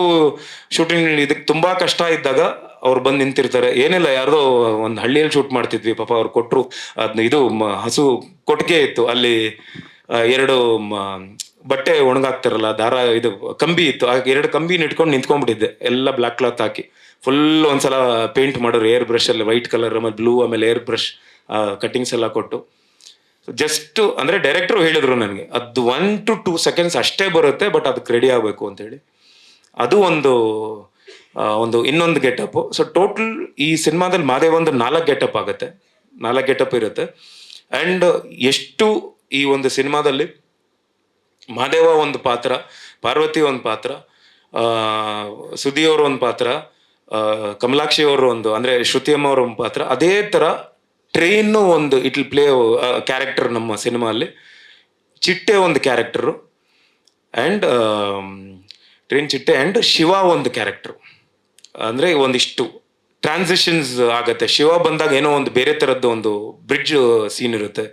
ಶೂಟಿಂಗ್ ಇದಕ್ಕೆ ತುಂಬ ಕಷ್ಟ ಇದ್ದಾಗ ಅವ್ರು ಬಂದು ನಿಂತಿರ್ತಾರೆ. ಏನಿಲ್ಲ, ಯಾರ್ದೋ ಒಂದು ಹಳ್ಳಿಯಲ್ಲಿ ಶೂಟ್ ಮಾಡ್ತಿದ್ವಿ, ಪಾಪ ಅವ್ರು ಕೊಟ್ಟರು ಅದನ್ನ, ಇದು ಹಸು ಕೊಟ್ಟಿಗೆ ಇತ್ತು ಅಲ್ಲಿ, 2 ಬಟ್ಟೆ ಒಣಗಾಕ್ತಾರಲ್ಲ ದಾರ, ಇದು ಕಂಬಿ ಇತ್ತು, ಆ 2 ಕಂಬಿನ ಇಟ್ಕೊಂಡು ನಿಂತ್ಕೊಂಡ್ಬಿಟ್ಟಿದ್ದೆ, ಎಲ್ಲ ಬ್ಲ್ಯಾಕ್ ಕ್ಲಾತ್ ಹಾಕಿ ಫುಲ್ ಒಂದ್ಸಲ ಪೇಂಟ್ ಮಾಡೋರು ಏರ್ ಬ್ರಷಲ್ಲಿ, ವೈಟ್ ಕಲರ್ ಆಮೇಲೆ ಬ್ಲೂ ಆಮೇಲೆ ಏರ್ ಬ್ರಷ್ ಕಟ್ಟಿಂಗ್ಸ್ ಎಲ್ಲ ಕೊಟ್ಟು ಜಸ್ಟ್, ಅಂದರೆ ಡೈರೆಕ್ಟ್ರು ಹೇಳಿದ್ರು ನನಗೆ ಅದು 1 to 2 seconds ಅಷ್ಟೇ ಬರುತ್ತೆ, ಬಟ್ ಅದಕ್ಕೆ ರೆಡಿ ಆಗಬೇಕು ಅಂತೇಳಿ. ಅದು ಒಂದು ಇನ್ನೊಂದು ಗೆಟಪ್. ಸೊ ಟೋಟಲ್ ಈ ಸಿನಿಮಾದಲ್ಲಿ ಮಾದೇವ ಒಂದು 4 ಗೆಟಪ್ ಆಗುತ್ತೆ, 4 ಗೆಟಪ್ ಇರುತ್ತೆ. ಆ್ಯಂಡ್ ಎಷ್ಟು ಈ ಒಂದು ಸಿನಿಮಾದಲ್ಲಿ ಮಾದೇವ ಒಂದು ಪಾತ್ರ, ಪಾರ್ವತಿ ಒಂದು ಪಾತ್ರ, ಸುದಿಯವರು ಒಂದು ಪಾತ್ರ, ಕಮಲಾಕ್ಷಿ ಅವರು ಒಂದು, ಅಂದರೆ ಶ್ರುತಿಯಮ್ಮ ಅವರ ಒಂದು ಪಾತ್ರ, ಅದೇ ಥರ ಟ್ರೈನು ಒಂದು ಇಟ್ ವಿಲ್ ಪ್ಲೇ ಕ್ಯಾರೆಕ್ಟರ್ ನಮ್ಮ ಸಿನಿಮಾಲ್ಲಿ. ಚಿಟ್ಟೆ ಒಂದು ಕ್ಯಾರೆಕ್ಟರು, ಆ್ಯಂಡ್ ಟ್ರೈನ್ ಚಿಟ್ಟೆ ಆ್ಯಂಡ್ ಶಿವ ಒಂದು ಕ್ಯಾರೆಕ್ಟರು. ಅಂದರೆ ಒಂದಿಷ್ಟು ಟ್ರಾನ್ಸಿಷನ್ಸ್ ಆಗುತ್ತೆ. ಶಿವ ಬಂದಾಗ ಏನೋ ಒಂದು ಬೇರೆ ಥರದ್ದು ಒಂದು ಬ್ರಿಡ್ಜ್ ಸೀನ್ ಇರುತ್ತೆ,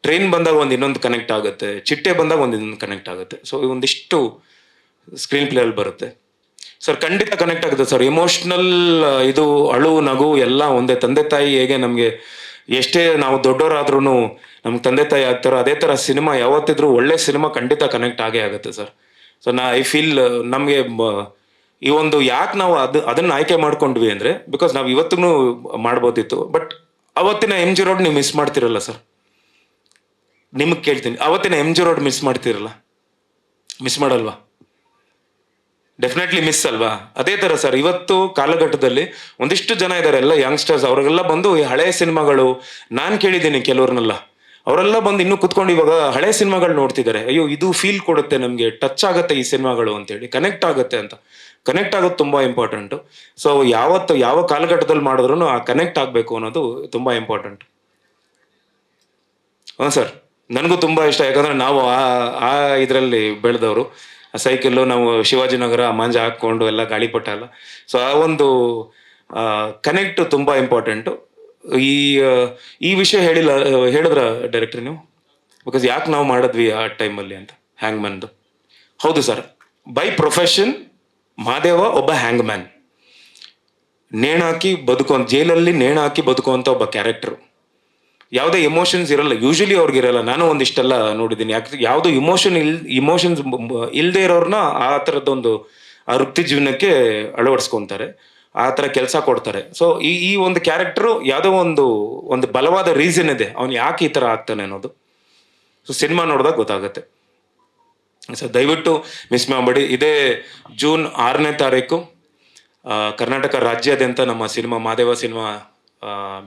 ಟ್ರೈನ್ ಬಂದಾಗ ಒಂದು ಇನ್ನೊಂದು ಕನೆಕ್ಟ್ ಆಗುತ್ತೆ, ಚಿಟ್ಟೆ ಬಂದಾಗ ಒಂದು ಇನ್ನೊಂದು ಕನೆಕ್ಟ್ ಆಗುತ್ತೆ. ಸೊ ಒಂದಿಷ್ಟು ಸ್ಕ್ರೀನ್ ಪ್ಲೇ ಅಲ್ಲಿ ಬರುತ್ತೆ ಸರ್. ಖಂಡಿತ ಕನೆಕ್ಟ್ ಆಗುತ್ತೆ ಸರ್. ಇಮೋಷ್ನಲ್, ಇದು ಅಳು ನಗು ಎಲ್ಲ ಒಂದೇ. ತಂದೆ ತಾಯಿ ಹೇಗೆ ನಮಗೆ ಎಷ್ಟೇ ನಾವು ದೊಡ್ಡವರಾದ್ರೂ ನಮ್ಗೆ ತಂದೆ ತಾಯಿ ಆಗ್ತಾರೋ, ಅದೇ ಥರ ಸಿನಿಮಾ ಯಾವತ್ತಿದ್ರೂ ಒಳ್ಳೆ ಸಿನಿಮಾ ಖಂಡಿತ ಕನೆಕ್ಟ್ ಆಗೇ ಆಗುತ್ತೆ ಸರ್. ಸೊ ಐ ಫೀಲ್ ನಮಗೆ ಈ ಒಂದು ಯಾಕೆ ನಾವು ಅದನ್ನು ಆಯ್ಕೆ ಮಾಡ್ಕೊಂಡ್ವಿ ಅಂದರೆ, ಬಿಕಾಸ್ ನಾವು ಇವತ್ತಿಗೂ ಮಾಡ್ಬೋದಿತ್ತು, ಬಟ್ ಅವತ್ತಿನ MG ರೋಡ್ ನೀವು ಮಿಸ್ ಮಾಡ್ತಿರಲ್ಲ ಸರ್. ನಿಮಗೆ ಕೇಳ್ತೀನಿ, ಅವತ್ತಿನ MG ರೋಡ್ ಮಿಸ್ ಮಾಡ್ತಿರಲ್ಲ? ಮಿಸ್ ಮಾಡಲ್ವಾ? ಡೆಫಿನೆಟ್ಲಿ ಮಿಸ್ ಅಲ್ವಾ? ಅದೇ ಥರ ಸರ್, ಇವತ್ತು ಕಾಲಘಟ್ಟದಲ್ಲಿ ಒಂದಿಷ್ಟು ಜನ ಇದ್ದಾರೆ, ಎಲ್ಲ ಯಂಗ್ಸ್ಟರ್ಸ್, ಅವ್ರಿಗೆಲ್ಲ ಬಂದು ಈ ಹಳೆಯ ಸಿನಿಮಾಗಳು, ನಾನು ಕೇಳಿದ್ದೀನಿ ಕೆಲವ್ರನ್ನೆಲ್ಲ, ಅವರೆಲ್ಲ ಬಂದು ಇನ್ನೂ ಕುತ್ಕೊಂಡು ಇವಾಗ ಹಳೆ ಸಿನಿಮಾಗಳು ನೋಡ್ತಿದ್ದಾರೆ. ಅಯ್ಯೋ ಇದು ಫೀಲ್ ಕೊಡುತ್ತೆ ನಮಗೆ, ಟಚ್ ಆಗುತ್ತೆ ಈ ಸಿನಿಮಾಗಳು ಅಂತೇಳಿ, ಕನೆಕ್ಟ್ ಆಗುತ್ತೆ ಅಂತ. ಕನೆಕ್ಟ್ ಆಗೋದು ತುಂಬ ಇಂಪಾರ್ಟೆಂಟು. ಸೊ ಯಾವ ಕಾಲಘಟ್ಟದಲ್ಲಿ ಮಾಡಿದ್ರು ಆ ಕನೆಕ್ಟ್ ಆಗಬೇಕು ಅನ್ನೋದು ತುಂಬ ಇಂಪಾರ್ಟೆಂಟ್. ಹ್ಞೂ ಸರ್, ನನಗೂ ತುಂಬ ಇಷ್ಟ. ಯಾಕಂದರೆ ನಾವು ಆ ಇದರಲ್ಲಿ ಬೆಳೆದವರು. ಸೈಕಲ್ಲು ನಾವು ಶಿವಾಜಿನಗರ ಮಾಂಜ ಹಾಕ್ಕೊಂಡು ಎಲ್ಲ ಗಾಳಿಪಟ ಎಲ್ಲ. ಸೊ ಆ ಒಂದು ಕನೆಕ್ಟ್ ತುಂಬ ಇಂಪಾರ್ಟೆಂಟು. ಈ ವಿಷಯ ಹೇಳಿದ್ರ ಡೈರೆಕ್ಟ್ರಿ ನೀವು? ಬಿಕಾಸ್ ಯಾಕೆ ನಾವು ಮಾಡಿದ್ವಿ ಆ ಟೈಮಲ್ಲಿ ಅಂತ, ಹ್ಯಾಂಗ್ ಮ್ಯಾನ್ದು. ಹೌದು ಸರ್, ಬೈ ಪ್ರೊಫೆಷನ್ ಮಾದೇವ ಒಬ್ಬ ಹ್ಯಾಂಗ್ ಮ್ಯಾನ್. ನೇಣಾಕಿ ಜೈಲಲ್ಲಿ ನೇಣಾಕಿ ಬದುಕುವಂಥ ಒಬ್ಬ ಕ್ಯಾರೆಕ್ಟರು. ಯಾವುದೇ ಎಮೋಷನ್ಸ್ ಇರಲ್ಲ, ಯೂಶಲಿ ಅವ್ರಿಗಿರಲ್ಲ. ನಾನು ಒಂದಿಷ್ಟೆಲ್ಲ ನೋಡಿದ್ದೀನಿ, ಯಾವುದು ಇಮೋಷನ್ಸ್ ಇಲ್ಲದೆ ಇರೋರನ್ನ ಆ ಥರದ್ದೊಂದು ಆ ವೃತ್ತಿ ಜೀವನಕ್ಕೆ ಅಳವಡಿಸ್ಕೊತಾರೆ, ಆ ಥರ ಕೆಲಸ ಕೊಡ್ತಾರೆ. ಸೊ ಈ ಒಂದು ಕ್ಯಾರೆಕ್ಟರು ಯಾವುದೋ ಒಂದು ಬಲವಾದ ರೀಸನ್ ಇದೆ ಅವ್ನು ಯಾಕೆ ಈ ಥರ ಆಗ್ತಾನೆ ಅನ್ನೋದು. ಸೊ ಸಿನಿಮಾ ನೋಡಿದಾಗ ಗೊತ್ತಾಗುತ್ತೆ. ಸೊ ದಯವಿಟ್ಟು ಮಿಸ್ ಮಾಡಬೇಡಿ. ಇದೇ June 6ನೇ ತಾರೀಕು ಕರ್ನಾಟಕ ರಾಜ್ಯಾದ್ಯಂತ ನಮ್ಮ ಸಿನಿಮಾ ಮಾದೇವ ಸಿನಿಮಾ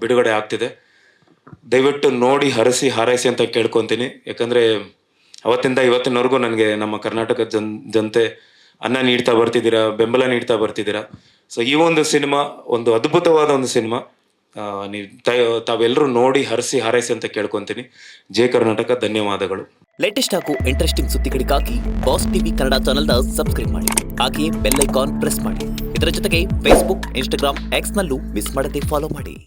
ಬಿಡುಗಡೆ ಆಗ್ತಿದೆ. ದಯವಿಟ್ಟು ನೋಡಿ ಹರಸಿ ಹಾರೈಸಿ ಅಂತ ಕೇಳ್ಕೊತೀನಿ. ಯಾಕಂದರೆ ಅವತ್ತಿಂದ ಇವತ್ತಿನವರೆಗೂ ನನಗೆ ನಮ್ಮ ಕರ್ನಾಟಕ ಜನತೆ ಅನ್ನ ನೀಡ್ತಾ ಬರ್ತಿದ್ದೀರಾ, ಬೆಂಬಲ ನೀಡ್ತಾ ಬರ್ತಿದ್ದೀರಾ. ಸೊ ಈ ಒಂದು ಸಿನಿಮಾ ಒಂದು ಅದ್ಭುತವಾದ ಒಂದು ಸಿನಿಮಾ. ನೀವು ತಾವೆಲ್ಲರೂ ನೋಡಿ ಹರಸಿ ಹಾರೈಸಿ ಅಂತ ಕೇಳ್ಕೊತೀನಿ. ಜೈ ಕರ್ನಾಟಕ. ಧನ್ಯವಾದಗಳು. ಲೇಟೆಸ್ಟ್ ಹಾಗೂ ಇಂಟ್ರೆಸ್ಟಿಂಗ್ ಸುದ್ದಿಗಳಿಗಾಗಿ ಬಾಸ್ ಟಿವಿ ಕನ್ನಡ ಚಾನೆಲ್ನ ಸಬ್ಸ್ಕ್ರೈಬ್ ಮಾಡಿ. ಹಾಗೆಯೇ ಬೆಲ್ ಐಕಾನ್ ಪ್ರೆಸ್ ಮಾಡಿ. ಇದರ ಜೊತೆಗೆ ಫೇಸ್ಬುಕ್, ಇನ್ಸ್ಟಾಗ್ರಾಮ್, ಎಕ್ಸ್ನಲ್ಲೂ ಮಿಸ್ ಮಾಡದೆ ಫಾಲೋ ಮಾಡಿ.